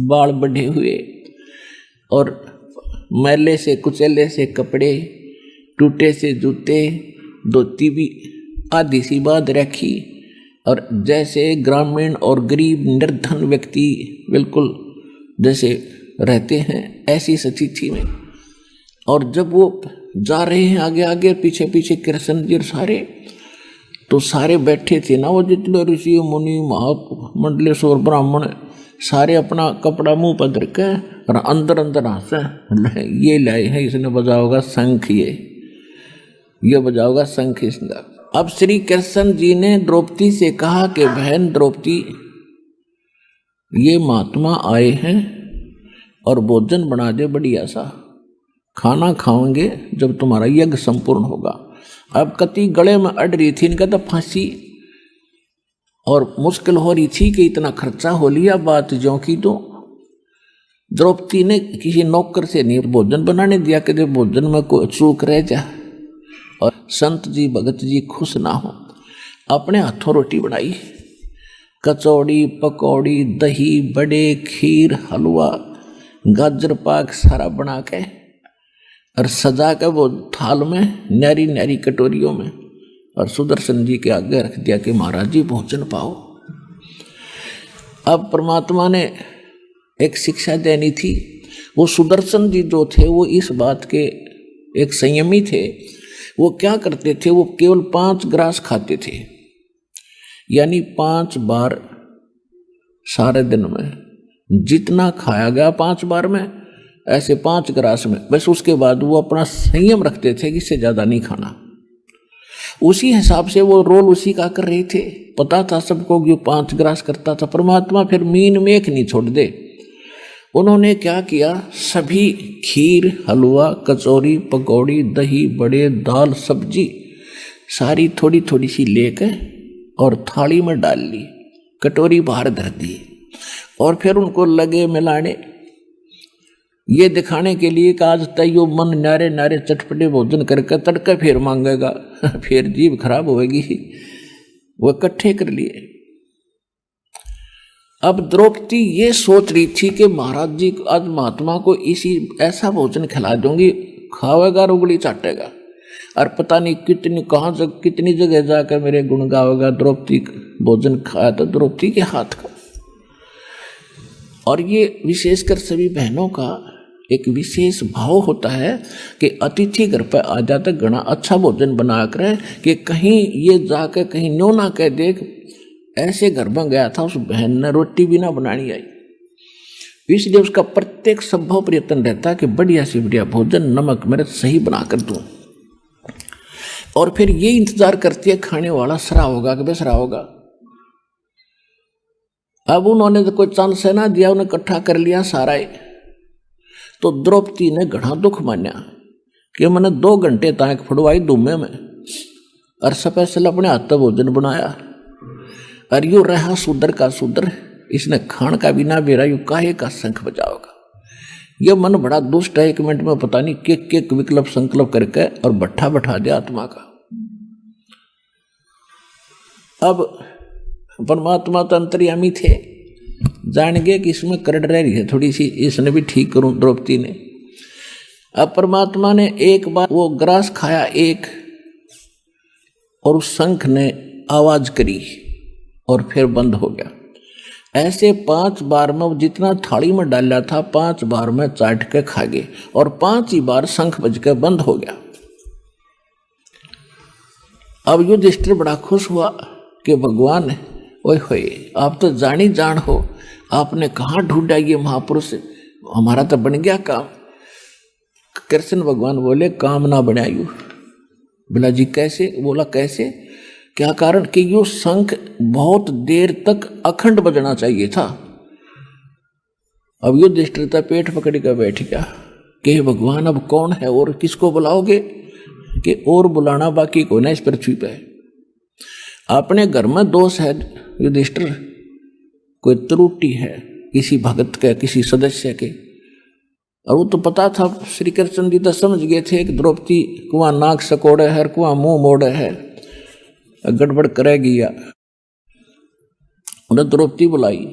बाल बढ़े हुए और मैले से कुचले से कपड़े, टूटे से जूते, धोती भी आधी सी बांध रखी, और जैसे ग्रामीण और गरीब निर्धन व्यक्ति बिल्कुल जैसे रहते हैं ऐसी स्थिति में। और जब वो जा रहे हैं आगे आगे, पीछे पीछे कृष्ण जी सारे, तो सारे बैठे थे ना वो जितने ऋषि मुनि महामंडलेश्वर ब्राह्मण, सारे अपना कपड़ा मुंह पर धर के और अंदर अंदर हंसे, ये लाए हैं, इसने बजा होगा शंख, ये बजा होगा शंख इसका। अब श्री कृष्ण जी ने द्रौपदी से कहा कि बहन द्रौपदी, ये महात्मा आए हैं और भोजन बना दे, बढ़िया सा खाना खाओगे जब तुम्हारा यज्ञ संपूर्ण होगा। अब कति गले में अड़ रही थी, इनका तो फांसी और मुश्किल हो रही थी कि इतना खर्चा हो लिया, बात जो की तो द्रौपदी ने किसी नौकर से नहीं भोजन बनाने दिया कि भोजन में कोई चूक रह जाए और संत जी भगत जी खुश ना हो। अपने हाथों रोटी बनाई, कचौड़ी पकौड़ी दही बड़े खीर हलवा गाजर पाक सारा बना के और सजा के वो थाल में न्यारी न्यारी कटोरियों में, और सुदर्शन जी के आगे रख दिया कि महाराज जी भोजन पाओ। अब परमात्मा ने एक शिक्षा देनी थी। वो सुदर्शन जी जो थे वो इस बात के एक संयमी थे। वो क्या करते थे, वो केवल 5 ग्रास खाते थे, यानी 5 बार सारे दिन में जितना खाया गया 5 बार में, ऐसे 5 ग्रास में बस। उसके बाद वो अपना संयम रखते थे कि इससे ज़्यादा नहीं खाना। उसी हिसाब से वो रोल उसी का कर रहे थे। पता था सबको कि 5 ग्रास करता था। परमात्मा फिर मीन में एक नहीं छोड़ दे। उन्होंने क्या किया, सभी खीर हलवा कचौरी पकौड़ी दही बड़े दाल सब्जी सारी थोड़ी थोड़ी सी लेकर और थाली में डाल ली, कटोरी बाहर धर दी, और फिर उनको लगे मिलाने, ये दिखाने के लिए कि आज तैयो मन नारे नारे चटपटे भोजन करके तड़का फिर मांगेगा, फिर जीभ खराब होगी। वो इकट्ठे कर लिए। अब द्रौपदी ये सोच रही थी कि महाराज जी आज महात्मा को इसी ऐसा भोजन खिला दूंगी, खावेगा और उंगली चाटेगा, और पता नहीं कितनी जगह जाकर मेरे गुण गावेगा। द्रौपदी भोजन खाया तो द्रौपदी के हाथ का। और ये विशेषकर सभी बहनों का एक विशेष भाव होता है कि अतिथि घर पर आ जाते घना अच्छा भोजन बना कर कि कहीं ये जाकर कहीं न्यो ना कह देख ऐसे घर में गया था उस बहन ने रोटी भी ना बनानी आई। इसलिए उसका प्रत्येक संभव प्रयत्न रहता है कि बढ़िया से बढ़िया भोजन नमक मिर्च सही बना कर दूं। और फिर ये इंतजार करती है खाने वाला सरा होगा कि बेसरा होगा। अब उन्होंने तो कोई चांस है ना दिया, उन्हें इकट्ठा कर लिया सारा ही। तो द्रौपदी ने घना दुख मान्या कि मैंने 2 घंटे तक फुड़वाई दुमे में और स्पेशल अपने हाथ से भोजन बनाया और यू रहा सुदर का सुदर, इसने खान का बिना बेरा यू काहे का शंख बजाओगा। यह मन बड़ा दुष्ट है, 1 मिनट में पता नहीं के विकल्प संकल्प करके और भट्ठा बैठा दिया आत्मा का। अब परमात्मा तो अंतर्यामी थे, जान गए कि इसमें करड़ रह रही है थोड़ी सी, इसने भी ठीक करूं द्रौपदी ने। अब परमात्मा ने एक बार वो ग्रास खाया एक, और उस शंख ने आवाज करी और फिर बंद हो गया। ऐसे 5 बार में जितना थाली में डाला था 5 बार में चाट के खा गए और 5 ही बार शंख बज के बंद हो गया। अब युधिष्ठिर बड़ा खुश हुआ कि भगवान ओए होए आप तो जानी जान हो, आपने कहाँ ढूंढा ये महापुरुष, हमारा तो बन गया काम। कृष्ण भगवान बोले काम ना बनायू। बोला जी कैसे? बोला कैसे, क्या कारण कि यो शंख बहुत देर तक अखंड बजना चाहिए था। अब युधिष्ठिर तो पेट पकड़ कर बैठ गया कि भगवान अब कौन है और किसको बुलाओगे, कि और बुलाना बाकी को ना इस पृथ्वी पे। अपने घर में दोष है युधिष्ठिर, कोई त्रुटि है किसी भगत के किसी सदस्य के, और वो तो पता था। श्री कृष्ण जी तो समझ गए थे कि द्रौपदी कुआं नाक सकोड़े है, कुआं मुंह मोड़े है, गड़बड़ करेगी। या उन्हें द्रौपदी बुलाई।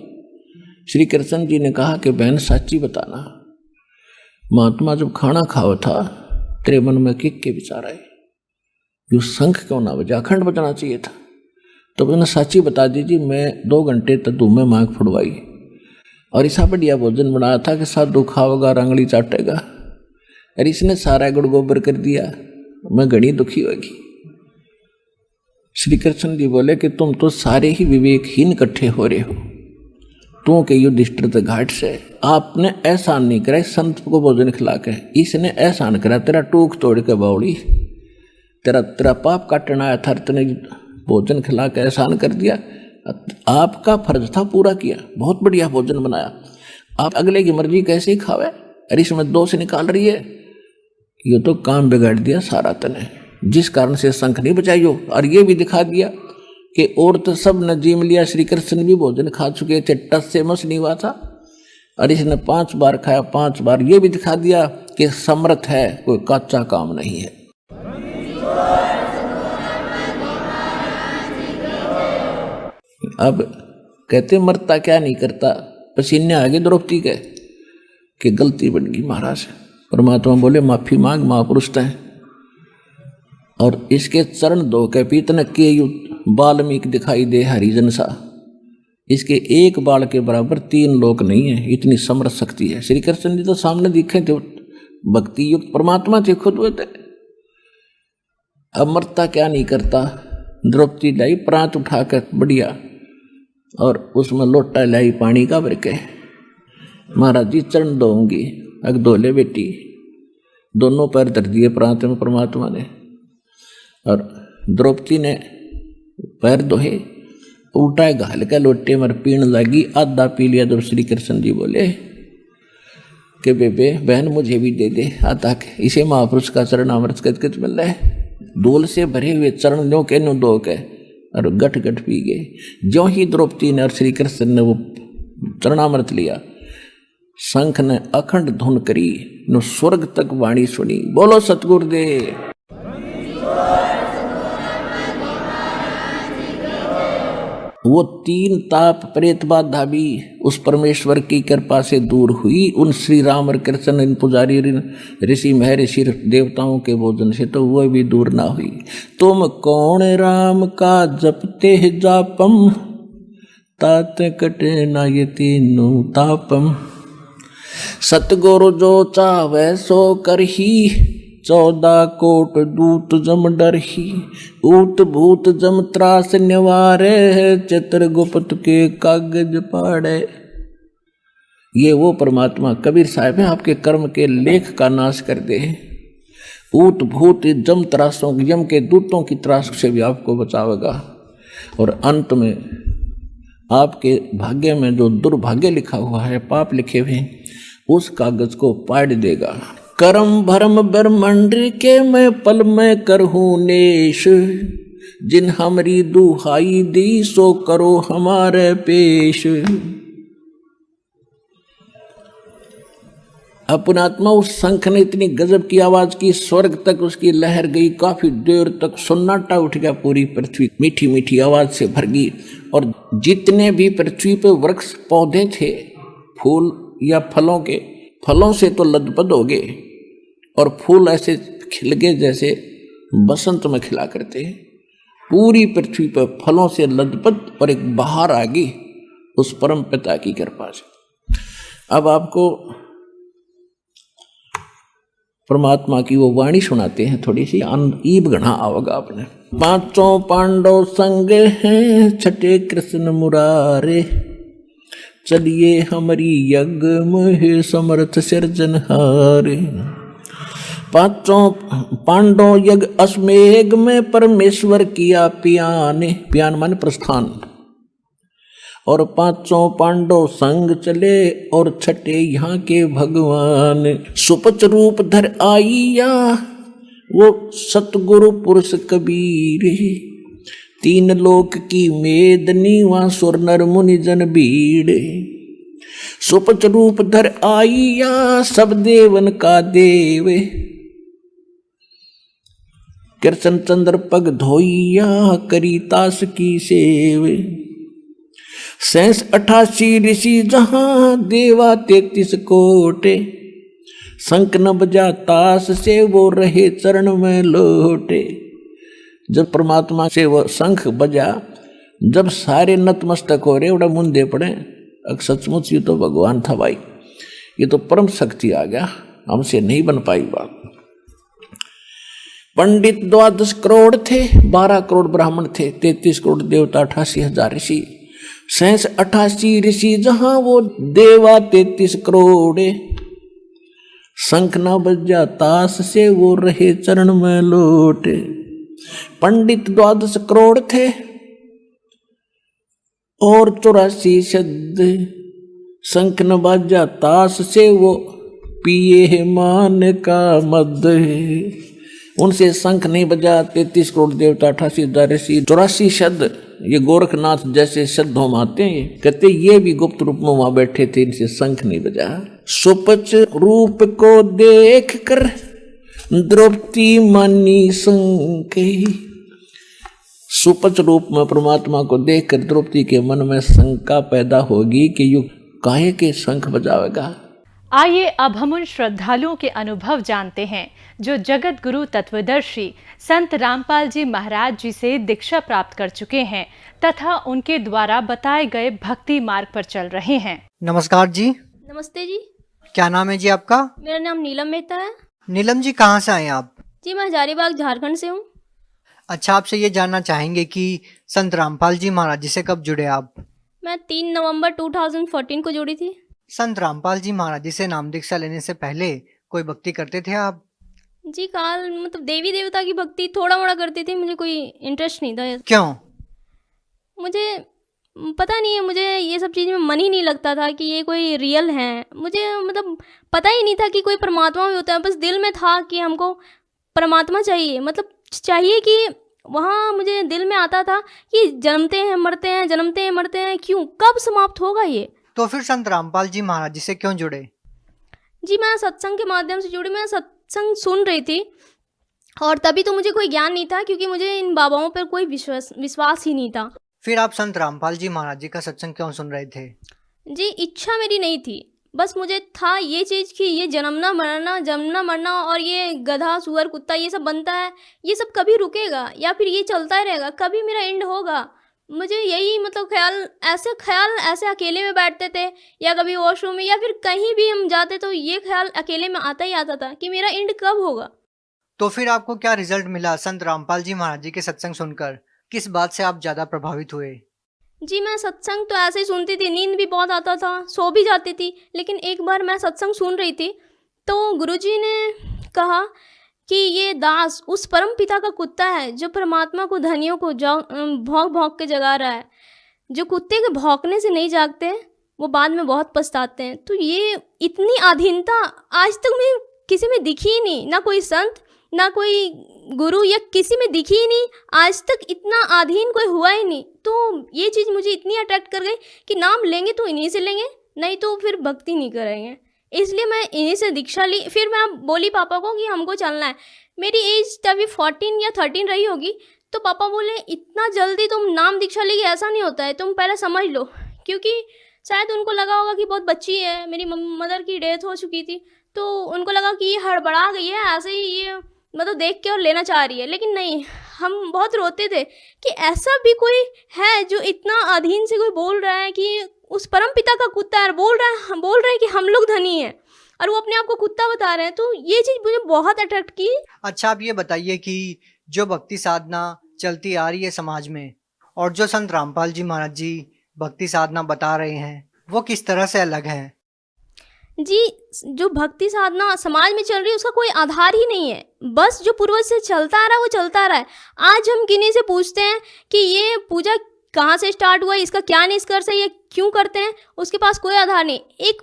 श्री कृष्ण जी ने कहा कि बहन सच्ची बताना, महात्मा जब खाना खाओ था तेरे मन में के विचार आए, यो शंख क्यों ना बजा, अखंड बजाना चाहिए था। तो मैंने सच्ची बता दीजिए, मैं 2 घंटे तक धूम में मांग फुड़वाई और ऐसा बढ़िया भोजन बनाया था कि साधु खाओगा रंगली चाटेगा, और इसने सारा गुड़ गोबर कर दिया, मैं घनी दुखी होगी। श्री कृष्ण जी बोले कि तुम तो सारे ही विवेकहीन इकट्ठे हो रहे हो, तू के युधिष्ठिर घाट से आपने एहसान नहीं करा संत को भोजन खिला के, इसने एहसान करा तेरा टूक तोड़ के बावड़ी, तेरा पाप काटना आया था, तने भोजन खिला के एहसान कर दिया। आपका फर्ज था पूरा किया, बहुत बढ़िया भोजन बनाया, आप अगले की मर्जी कैसे ही खावे, अरे इसमें दोष निकाल रही है, ये तो काम बिगाड़ दिया सारा तने, जिस कारण से शंख नहीं बजाइयो। और ये भी दिखा दिया कि और तो सब ने जीम लिया, श्री कृष्ण भी भोजन खा चुके थे, टस से मस नहीं हुआ था, और इसने 5 बार खाया 5 बार। ये भी दिखा दिया कि समर्थ है, कोई कच्चा काम नहीं है। अब कहते मरता क्या नहीं करता, पसीने आ गए द्रौपदी के कि गलती बन गई महाराज। परमात्मा बोले माफी मांग, महापुरुष है, और इसके चरण धो के पीतन के बाल्मीक दिखाई दे हरिजन सा, इसके एक बाल के बराबर 3 लोक नहीं है, इतनी समर्थ शक्ति है। श्री कृष्ण जी तो सामने दिखे थे, भक्ति युक्त परमात्मा थे, खुद हुए थे। अब मरता क्या नहीं करता, द्रौपदी लाई प्रांत उठा कर बढ़िया, और उसमें लोटा लाई पानी का भर के, महाराज जी चरण दोंगी, अग धोले बेटी, दोनों पैर धर दिए प्रांत में परमात्मा ने, और द्रौपदी ने पैर धोए, उल्टा घाल के लोटे में पीण लगी, आधा पी लिया। जब श्री कृष्ण जी बोले कि बेबे बहन मुझे भी दे दे आधा के, इसे महापुरुष का चरण अमृत कच मिल रहा है। धूल से भरे हुए चरण नो के नो दो के, और गट गट पी गए। ज्यों ही द्रौपदी ने और श्री कृष्ण ने वो चरणामृत लिया, शंख ने अखंड धुन करी, नो स्वर्ग तक वाणी सुनी। बोलो सतगुरुदेव। वो 3 ताप प्रेत बाधा भी उस परमेश्वर की कृपा से दूर हुई। उन श्री राम और कृष्ण, इन पुजारी ऋषि महर्षि देवताओं के भोजन से तो वह भी दूर ना हुई। तुम कौन राम का जपते जापम, तात कटे ना ये तीनों तापम। सतगुरु जो चावे सो करही, 14 कोट दूत जम डरही। ऊत भूत जम त्रास निवारे, चित्रगुप्त के कागज पाड़े। ये वो परमात्मा कबीर साहब है, आपके कर्म के लेख का नाश कर दे। ऊत भूत जम त्रासों, यम के दूतों की त्रास से भी आपको बचावेगा, और अंत में आपके भाग्य में जो दुर्भाग्य लिखा हुआ है, पाप लिखे हुए, उस कागज को पाड़ देगा। करम भरम ब्रह्मंड के मैं पल में करहूं नेश, जिन हमरी दुहाई दी सो करो हमारे पेश। अपनात्मा उस शंख ने इतनी गजब की आवाज की, स्वर्ग तक उसकी लहर गई, काफी देर तक सन्नाटा उठ गया, पूरी पृथ्वी मीठी मीठी आवाज से भर गई। और जितने भी पृथ्वी पे वृक्ष पौधे थे, फूल या फलों के, फलों से तो लदपद हो गए, और फूल ऐसे खिल गए जैसे बसंत में खिला करते हैं। पूरी पृथ्वी पर फलों से लदपद और एक बहार आ गई उस परम पिता की कृपा से। अब आपको परमात्मा की वो वाणी सुनाते हैं, थोड़ी सी ईब गढ़ा आओगा आपने। 5 पांडव संग हैं, छठे कृष्ण मुरारे, चलिए हमारी यज्ञ में समर्थ सिरजनहारे। 5 पांडव यज्ञ अश्वमेघ में परमेश्वर किया पियाने, पियान माने प्रस्थान। और 5 पांडव संग चले, और छठे यहाँ के भगवान। सुपच रूप धर आइया, वो सतगुरु पुरुष कबीर। 3 लोक की मेदनी, वहाँ सुर नर मुनि जन भीड़। सुपच रूप धर आइया, सब देवन का देव। कृष्ण चंद्र पग धोइया, करी तास की सेव। 88 ऋषि जहां, देवा 33 कोटे। शंख न बजा तास से, वो रहे चरण में लोटे। जब परमात्मा से वो शंख बजा, जब सारे नतमस्तक हो रहे, उड़ा मुंदे पड़े, सचमुच ये तो भगवान था भाई, ये तो परम शक्ति आ गया, हमसे नहीं बन पाई बात। पंडित 12 करोड़ थे, 12 करोड़ ब्राह्मण थे, 33 करोड़ देवता, 88,000 ऋषि। 88 ऋषि जहां, वो देवा 33 करोड़। शंख न बजा तास से, वो रहे चरण में लोटे। पंडित 12 करोड़ थे, और 84 शब्द। शंख न बजा तास से, वो पिए मान का मद। उनसे शंख नहीं बजा 33 करोड़ देवता, 88,000 ऋषि, 84 शब्द। ये गोरखनाथ जैसे शब्द हम आते हैं, कहते ये भी गुप्त रूप में वहां बैठे थे, इनसे शंख नहीं बजा। सुपच रूप को देख कर द्रौपदी मानी शंख। सुपच रूप में परमात्मा को देख कर द्रौपदी के मन में शंका पैदा होगी कि यू काहे के शंख बजावेगा। आइए अब हम उन श्रद्धालुओं के अनुभव जानते हैं जो जगत गुरु तत्वदर्शी संत रामपाल जी महाराज जी से दीक्षा प्राप्त कर चुके हैं तथा उनके द्वारा बताए गए भक्ति मार्ग पर चल रहे हैं। नमस्कार जी। नमस्ते जी। क्या नाम है जी आपका? मेरा नाम नीलम मेहता है। नीलम जी, कहाँ से आए आप? जी मैं हजारीबाग झारखंड से हूँ। अच्छा, आपसे ये जानना चाहेंगे कि संत रामपाल जी महाराज जी से कब जुड़े आप? मैं 3 नवंबर 2014 को जुड़ी थी। संत रामपाल जी महाराज जी से नाम दीक्षा लेने से पहले कोई भक्ति करते थे आप? जी काल मतलब देवी देवता की भक्ति थोड़ा मोड़ा करती थी, मुझे कोई इंटरेस्ट नहीं था। क्यों? मुझे पता नहीं है, मुझे ये सब चीज़ में मन ही नहीं लगता था कि ये कोई रियल है। मुझे मतलब पता ही नहीं था कि कोई परमात्मा भी होता है। बस दिल में था कि हमको परमात्मा चाहिए, मतलब चाहिए कि वहाँ मुझे दिल में आता था कि जन्मते हैं मरते हैं, जन्मते हैं मरते हैं, क्यों, कब समाप्त होगा ये। तो फिर संत रामपाल जी महाराज जी से क्यों जुड़े? जी मैं सत्संग के माध्यम से जुड़ी। मैं सत्संग सुन रही थी और तभी तो मुझे कोई ज्ञान नहीं था, क्योंकि मुझे इन बाबाओं पर कोई विश्वास ही नहीं था। फिर आप संत रामपाल जी महाराज जी का सत्संग क्यों सुन रहे थे? जी इच्छा मेरी नहीं थी, बस मुझे था ये चीज़ कि ये जन्मना मरना और ये गधा सुअर कुत्ता ये सब बनता है, ये सब कभी रुकेगा या फिर ये चलता ही रहेगा, कभी मेरा एंड होगा। मुझे यही मतलब ख्याल ऐसे अकेले में बैठते थे, या कभी वॉशरूम में या फिर कहीं भी हम जाते तो ये ख्याल अकेले में आता ही आता था कि मेरा एंड कब होगा। तो फिर आपको क्या रिजल्ट मिला संत रामपाल जी महाराज जी के सत्संग सुनकर? किस बात से आप ज्यादा प्रभावित हुए? जी, मैं सत्संग तो ऐसे ही सुनती थी, नींद भी बहुत आता था, सो भी जाती थी। लेकिन एक बार मैं सत्संग सुन रही थी तो गुरुजी ने कहा कि ये दास उस परम पिता का कुत्ता है जो परमात्मा को, धनियों को भौंक भौंक के जगा रहा है। जो कुत्ते के भौंकने से नहीं जागते वो बाद में बहुत पछताते हैं। तो ये इतनी अधीनता आज तक मैं किसी में दिखी ही नहीं, ना कोई संत, ना कोई गुरु, या किसी में दिखी ही नहीं। आज तक इतना अधीन कोई हुआ ही नहीं। तो ये चीज़ मुझे इतनी अट्रैक्ट कर गई कि नाम लेंगे तो इन्हीं से लेंगे, नहीं तो फिर भक्ति नहीं करेंगे। इसलिए मैं इन्हीं से दीक्षा ली। फिर मैं बोली पापा को कि हमको चलना है। मेरी एज तभी 14 या 13 रही होगी। तो पापा बोले इतना जल्दी तुम नाम दीक्षा लेगी, ऐसा नहीं होता है, तुम पहले समझ लो। क्योंकि शायद उनको लगा होगा कि बहुत बच्ची है, मेरी मदर की डेथ हो चुकी थी, तो उनको लगा कि ये हड़बड़ा गई है, ऐसे ही ये मतलब देख के और लेना चाह रही है। लेकिन नहीं, हम बहुत रोते थे कि ऐसा भी कोई है जो इतना अधीन से कोई बोल रहा है कि उस परम पिता का कुत्ता है, बोल रहा है कि हम लोग धनी हैं, और वो अपने आप को कुत्ता बता रहे हैं। तो ये चीज़ मुझे बहुत अट्रैक्ट की। अच्छा, आप ये बताइए कि जो भक्ति साधना चलती आ रही है समाज में, और जो संत रामपाल जी महाराज जी भक्ति साधना बता रहे हैं, वो किस तरह से अलग है? जी, जो भक्ति साधना समाज में चल रही है उसका कोई आधार ही नहीं है। बस जो पूर्वज से चलता आ रहा है वो चलता आ रहा है। आज हम किन्हीं से पूछते हैं कि ये पूजा कहाँ से स्टार्ट हुआ, इसका क्या निष्कर्ष है, ये क्यों करते हैं, उसके पास कोई आधार नहीं। एक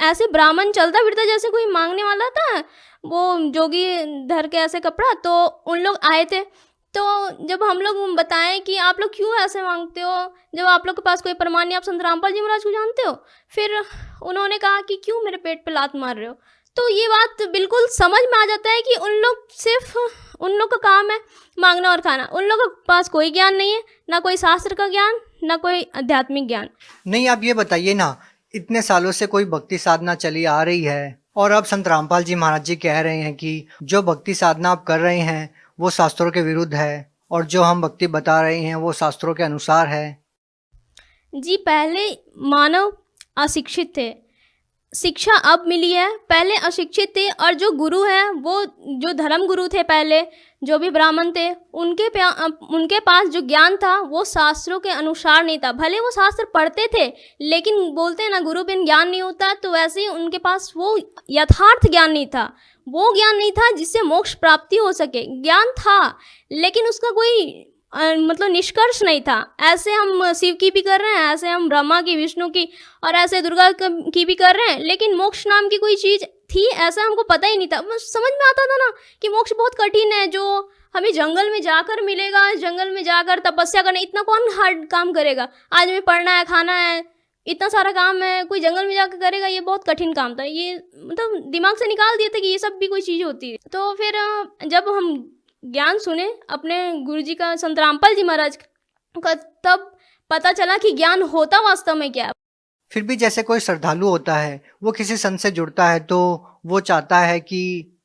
ऐसे ब्राह्मण चलता फिरता जैसे कोई मांगने वाला था, वो जोगी धर के ऐसे कपड़ा, तो उन लोग आए थे। तो जब हम लोग बताएं कि आप लोग क्यों ऐसे मांगते हो, जब आप लोग के पास कोई प्रमाण नहीं, आप संत रामपाल जी महाराज को जानते हो, फिर उन्होंने कहा कि क्यों मेरे पेट पे लात मार रहे हो। तो ये बात बिल्कुल समझ में आ जाता है कि उन लोग का काम है मांगना और खाना। उन लोगों के पास कोई ज्ञान नहीं है, ना कोई शास्त्र का ज्ञान, ना कोई आध्यात्मिक ज्ञान। नहीं, आप ये बताइए ना, इतने सालों से कोई भक्ति साधना चली आ रही है, और अब संत रामपाल जी महाराज जी कह रहे हैं कि जो भक्ति साधना आप कर रहे हैं वो शास्त्रों के विरुद्ध है, और जो हम भक्ति बता रहे हैं वो शास्त्रों के अनुसार है। जी, पहले मानव अशिक्षित थे, शिक्षा अब मिली है। पहले अशिक्षित थे, और जो गुरु हैं वो जो धर्म गुरु थे पहले, जो भी ब्राह्मण थे, उनके पास जो ज्ञान था वो शास्त्रों के अनुसार नहीं था। भले वो शास्त्र पढ़ते थे, लेकिन बोलते हैं ना गुरु बिन ज्ञान नहीं होता, तो वैसे ही उनके पास वो यथार्थ ज्ञान नहीं था। वो ज्ञान नहीं था जिससे मोक्ष प्राप्ति हो सके। ज्ञान था लेकिन उसका कोई मतलब निष्कर्ष नहीं था। ऐसे हम शिव की भी कर रहे हैं, ऐसे हम ब्रह्मा की, विष्णु की, और ऐसे दुर्गा की भी कर रहे हैं, लेकिन मोक्ष नाम की कोई चीज़ थी ऐसा हमको पता ही नहीं था। समझ में आता था ना कि मोक्ष बहुत कठिन है, जो हमें जंगल में जाकर मिलेगा, जंगल में जाकर तपस्या करना, इतना कौन हार्ड काम करेगा। आज हमें पढ़ना है, खाना है, इतना सारा काम है, कोई जंगल में जाकर करेगा, ये बहुत कठिन काम था। ये मतलब दिमाग से निकाल दिया था कि ये सब भी कोई चीज़ होती है। तो फिर जब हम ज्ञान सुने अपने गुरुजी का, संत रामपाल जी महाराज का, तब पता चला कि ज्ञान होता वास्तव में क्या है। फिर भी जैसे कोई श्रद्धालु होता है, वो किसी संत से जुड़ता है तो वो चाहता है कि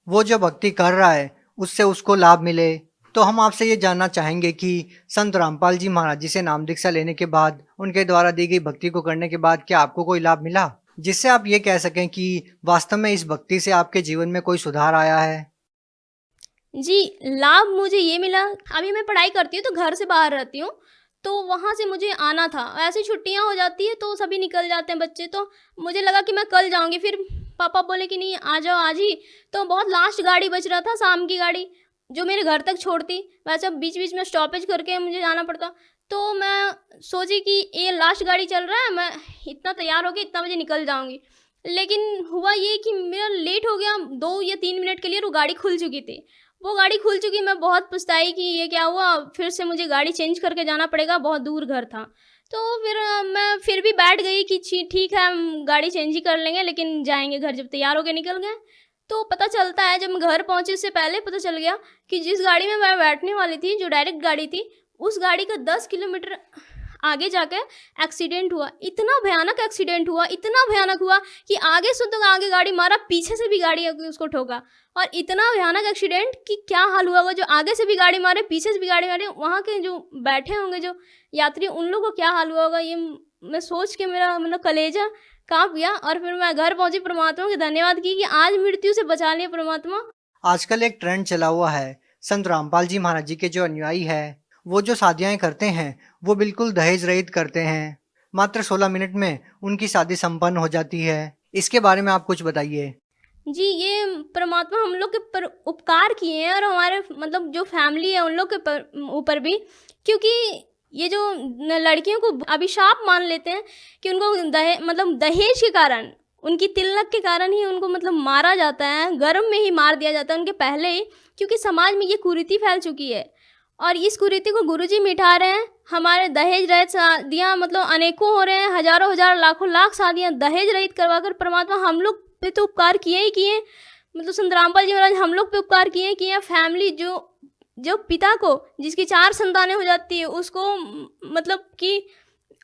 वो जो भक्ति कर रहा है उससे उसको लाभ मिले। तो हम आपसे ये जानना चाहेंगे कि संत रामपाल जी महाराज जी से नाम दीक्षा लेने के बाद, उनके द्वारा दी गई भक्ति को करने के बाद, क्या आपको कोई लाभ मिला जिससे आप ये कह सकें कि वास्तव में इस भक्ति से आपके जीवन में कोई सुधार आया है? जी, लाभ मुझे ये मिला, अभी मैं पढ़ाई करती हूँ तो घर से बाहर रहती हूँ, तो वहाँ से मुझे आना था। ऐसी छुट्टियाँ हो जाती है तो सभी निकल जाते हैं बच्चे, तो मुझे लगा कि मैं कल जाऊँगी। फिर पापा बोले कि नहीं, आ जाओ आज ही। तो बहुत लास्ट गाड़ी बच रहा था, शाम की गाड़ी, जो मेरे घर तक छोड़ती। वैसे बीच बीच में स्टॉपेज करके मुझे जाना पड़ता। तो मैं सोची कि ये लास्ट गाड़ी चल रहा है, मैं इतना तैयार होकर इतना बजे निकल जाऊँगी। लेकिन हुआ ये कि मेरा लेट हो गया 2 या 3 मिनट के लिए, वो गाड़ी खुल चुकी थी। वो गाड़ी खुल चुकी, मैं बहुत पछताई कि ये क्या हुआ, फिर से मुझे गाड़ी चेंज करके जाना पड़ेगा, बहुत दूर घर था। तो फिर मैं फिर भी बैठ गई कि ठीक है, हम गाड़ी चेंज ही कर लेंगे, लेकिन जाएंगे घर। जब तैयार होकर निकल गए तो पता चलता है, जब मैं घर पहुंची उससे पहले पता चल गया कि जिस गाड़ी में मैं बैठने वाली थी, जो डायरेक्ट गाड़ी थी, उस गाड़ी का 10 किलोमीटर आगे जाके एक्सीडेंट हुआ, इतना भयानक एक्सीडेंट हुआ, इतना भयानक हुआ कि आगे से तो आगे गाड़ी मारा, पीछे से भी गाड़ी उसको ठोका, और इतना भयानक एक्सीडेंट कि क्या हाल हुआ होगा, जो आगे से भी गाड़ी मारे, पीछे से भी गाड़ी मारे, वहाँ के जो बैठे होंगे जो यात्री, उन लोगों को क्या हाल हुआ होगा, ये मैं सोच के मेरा मतलब कलेजा काँप गया। और फिर मैं घर पहुँची, परमात्मा के धन्यवाद की कि आज मृत्यु से बचा लिया परमात्मा। आजकल एक ट्रेंड चला हुआ है, संत रामपाल जी महाराज जी के जो अनुयायी है वो जो शादियाँ करते हैं वो बिल्कुल दहेज रहित करते हैं। मात्र 16 मिनट में उनकी शादी संपन्न हो जाती है। इसके बारे में आप कुछ बताइए। जी, ये परमात्मा हम लोग के पर उपकार किए हैं, और हमारे मतलब जो फैमिली है उन लोग के ऊपर भी, क्योंकि ये जो लड़कियों को अभिशाप मान लेते हैं कि उनको दहेज के कारण, उनकी तिलक के कारण ही उनको मतलब मारा जाता है, गर्भ में ही मार दिया जाता है उनके पहले ही, क्योंकि समाज में ये कुरीति फैल चुकी है। और इस कुरीति को गुरुजी मिटा रहे हैं। हमारे दहेज रहित शादियाँ मतलब अनेकों हो रहे हैं, हजारों हजार लाखों लाख शादियाँ दहेज रहित करवाकर परमात्मा हम लोग पे तो उपकार किए ही किए, मतलब संत रामपाल जी महाराज हम लोग पे उपकार किए कि फैमिली जो पिता को जिसकी 4 संतानें हो जाती है उसको मतलब कि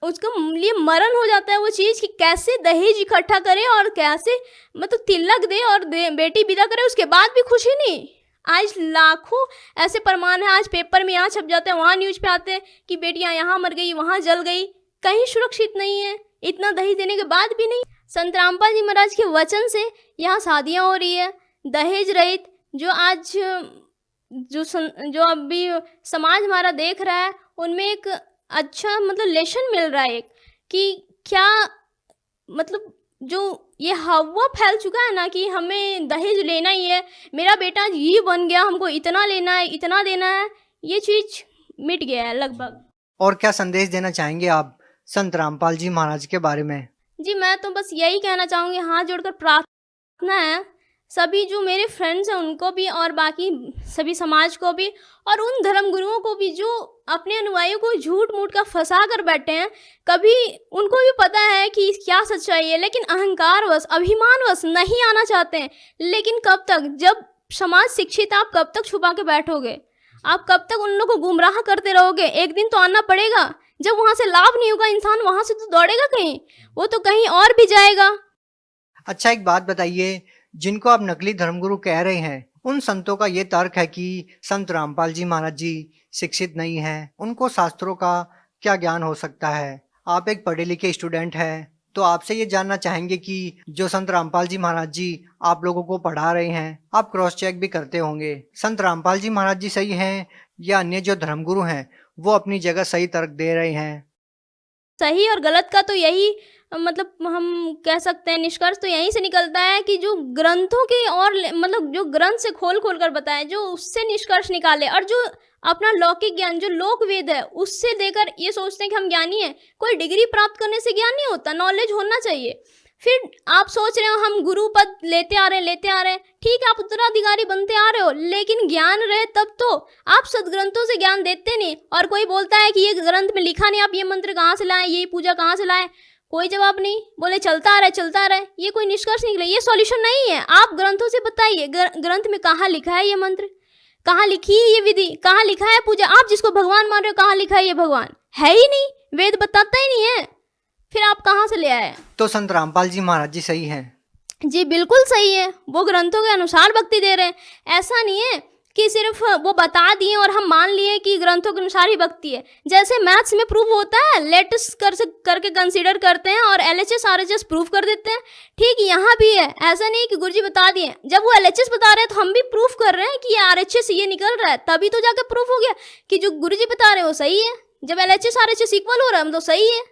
उसको लिए मरण हो जाता है वो चीज़ कि कैसे दहेज इकट्ठा करे और कैसे मतलब तिलक दे और बेटी विदा करे, उसके बाद भी खुशी नहीं। आज लाखों ऐसे प्रमाण है, आज पेपर में यहाँ छप जाते हैं, वहाँ न्यूज़ पे आते हैं कि बेटियाँ यहाँ मर गई, वहाँ जल गई, कहीं सुरक्षित नहीं है, इतना दहेज देने के बाद भी नहीं। संत रामपाल जी महाराज के वचन से यहाँ शादियाँ हो रही है दहेज रहित, जो आज जो अभी समाज हमारा देख रहा है उनमें एक अच्छा मतलब लेसन मिल रहा है, एक कि क्या मतलब जो ये हवा फैल चुका है ना कि हमें दहेज लेना ही है, मेरा बेटा ये बन गया, हमको इतना लेना है, इतना देना है, ये चीज़ मिट गया है लगभग। और क्या संदेश देना चाहेंगे आप संत रामपाल जी महाराज के बारे में? जी, मैं तो बस यही कहना चाहूँगी, हाथ जोड़कर प्रार्थना है सभी जो मेरे फ्रेंड्स हैं उनको भी और बाकी सभी समाज को भी, और उन धर्म गुरुओं को भी जो अपने अनुयायियों को झूठ मूठ का फंसा कर बैठे हैं। कभी उनको भी पता है कि क्या सच्चाई है, लेकिन अहंकारवश अभिमानवश नहीं आना चाहते हैं। लेकिन कब तक, जब समाज शिक्षित, आप कब तक छुपा के बैठोगे? आप कब तक उन लोगों को गुमराह करते रहोगे? एक दिन तो आना पड़ेगा। जब वहाँ से लाभ नहीं होगा, इंसान वहाँ से तो दौड़ेगा कहीं, वो तो कहीं और भी जाएगा। अच्छा, एक बात बताइए, जिनको आप नकली धर्मगुरु कह रहे हैं उन संतों का ये तर्क है कि संत रामपाल जी महाराज जी शिक्षित नहीं हैं, उनको शास्त्रों का क्या ज्ञान हो सकता है? आप एक पढ़े लिखे स्टूडेंट हैं, तो आपसे ये जानना चाहेंगे कि जो संत रामपाल जी महाराज जी आप लोगों को पढ़ा रहे हैं, आप क्रॉस चेक भी करते होंगे, संत रामपाल जी महाराज जी सही हैं या अन्य जो धर्मगुरु हैं वो अपनी जगह सही तर्क दे रहे हैं? सही और गलत का तो यही मतलब हम कह सकते हैं, निष्कर्ष तो यहीं से निकलता है कि जो ग्रंथों के और मतलब जो ग्रंथ से खोल खोल कर बताए, जो उससे निष्कर्ष निकाले, और जो अपना लौकिक ज्ञान जो लोक वेद है उससे देकर ये सोचते हैं कि हम ज्ञानी हैं। कोई डिग्री प्राप्त करने से ज्ञान नहीं होता, नॉलेज होना चाहिए। फिर आप सोच रहे हो हम गुरु पद लेते आ रहे हैं, ठीक है, आप उत्तराधिकारी बनते आ रहे हो, लेकिन ज्ञान रहे तब तो। आप सदग्रंथों से ज्ञान देते नहीं, और कोई बोलता है कि ये ग्रंथ में लिखा नहीं, आप ये मंत्र कहाँ से लाए, ये पूजा कहाँ से लाए, कोई जवाब नहीं, बोले चलता रहे। ये कोई निष्कर्ष निकले, ये सॉल्यूशन नहीं है। आप ग्रंथों से बताइए, ग्रंथ में कहाँ लिखा है ये मंत्र, कहाँ लिखी है ये विधि, कहाँ लिखा है पूजा, आप जिसको भगवान मान रहे हो कहाँ लिखा है ये भगवान? है ही नहीं, वेद बताता ही नहीं है, फिर आप कहाँ से ले आए? तो संत रामपाल जी महाराज जी सही हैं? जी बिल्कुल सही है, वो ग्रंथों के अनुसार भक्ति दे रहे हैं। ऐसा नहीं है कि सिर्फ वो बता दिए और हम मान लिए कि ग्रंथों के अनुसार ही भक्ति है। जैसे मैथ्स में प्रूफ होता है, लेट्स करके कंसीडर करते हैं और LHS RHS प्रूफ कर देते हैं, ठीक यहाँ भी है। ऐसा नहीं कि गुरुजी बता दिए, जब वो LHS बता रहे हैं तो हम भी प्रूफ कर रहे हैं कि ये RHS ये निकल रहा है, तभी तो जाकर प्रूफ हो गया कि जो गुरुजी बता रहे हैं वो सही है। जब LHS RHS इक्वल हो रहा है तो सही है।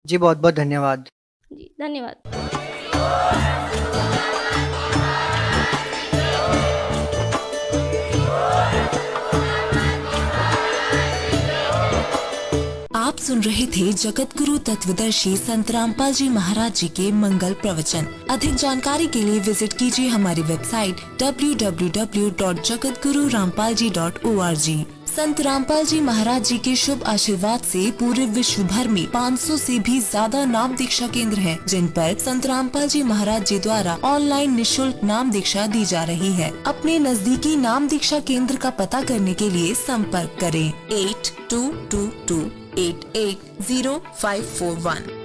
जी बहुत बहुत धन्यवाद। जी धन्यवाद। आप सुन रहे थे जगत गुरु तत्वदर्शी संत रामपाल जी महाराज जी के मंगल प्रवचन। अधिक जानकारी के लिए विजिट कीजिए हमारी वेबसाइट www.jagatgururampalji.org। संत रामपाल जी महाराज जी के शुभ आशीर्वाद से पूरे विश्व भर में 500 से भी ज्यादा नाम दीक्षा केंद्र हैं, जिन पर संत रामपाल जी महाराज जी द्वारा ऑनलाइन निशुल्क नाम दीक्षा दी जा रही है। अपने नजदीकी नाम दीक्षा केंद्र का पता करने के लिए संपर्क करें 8222 880541।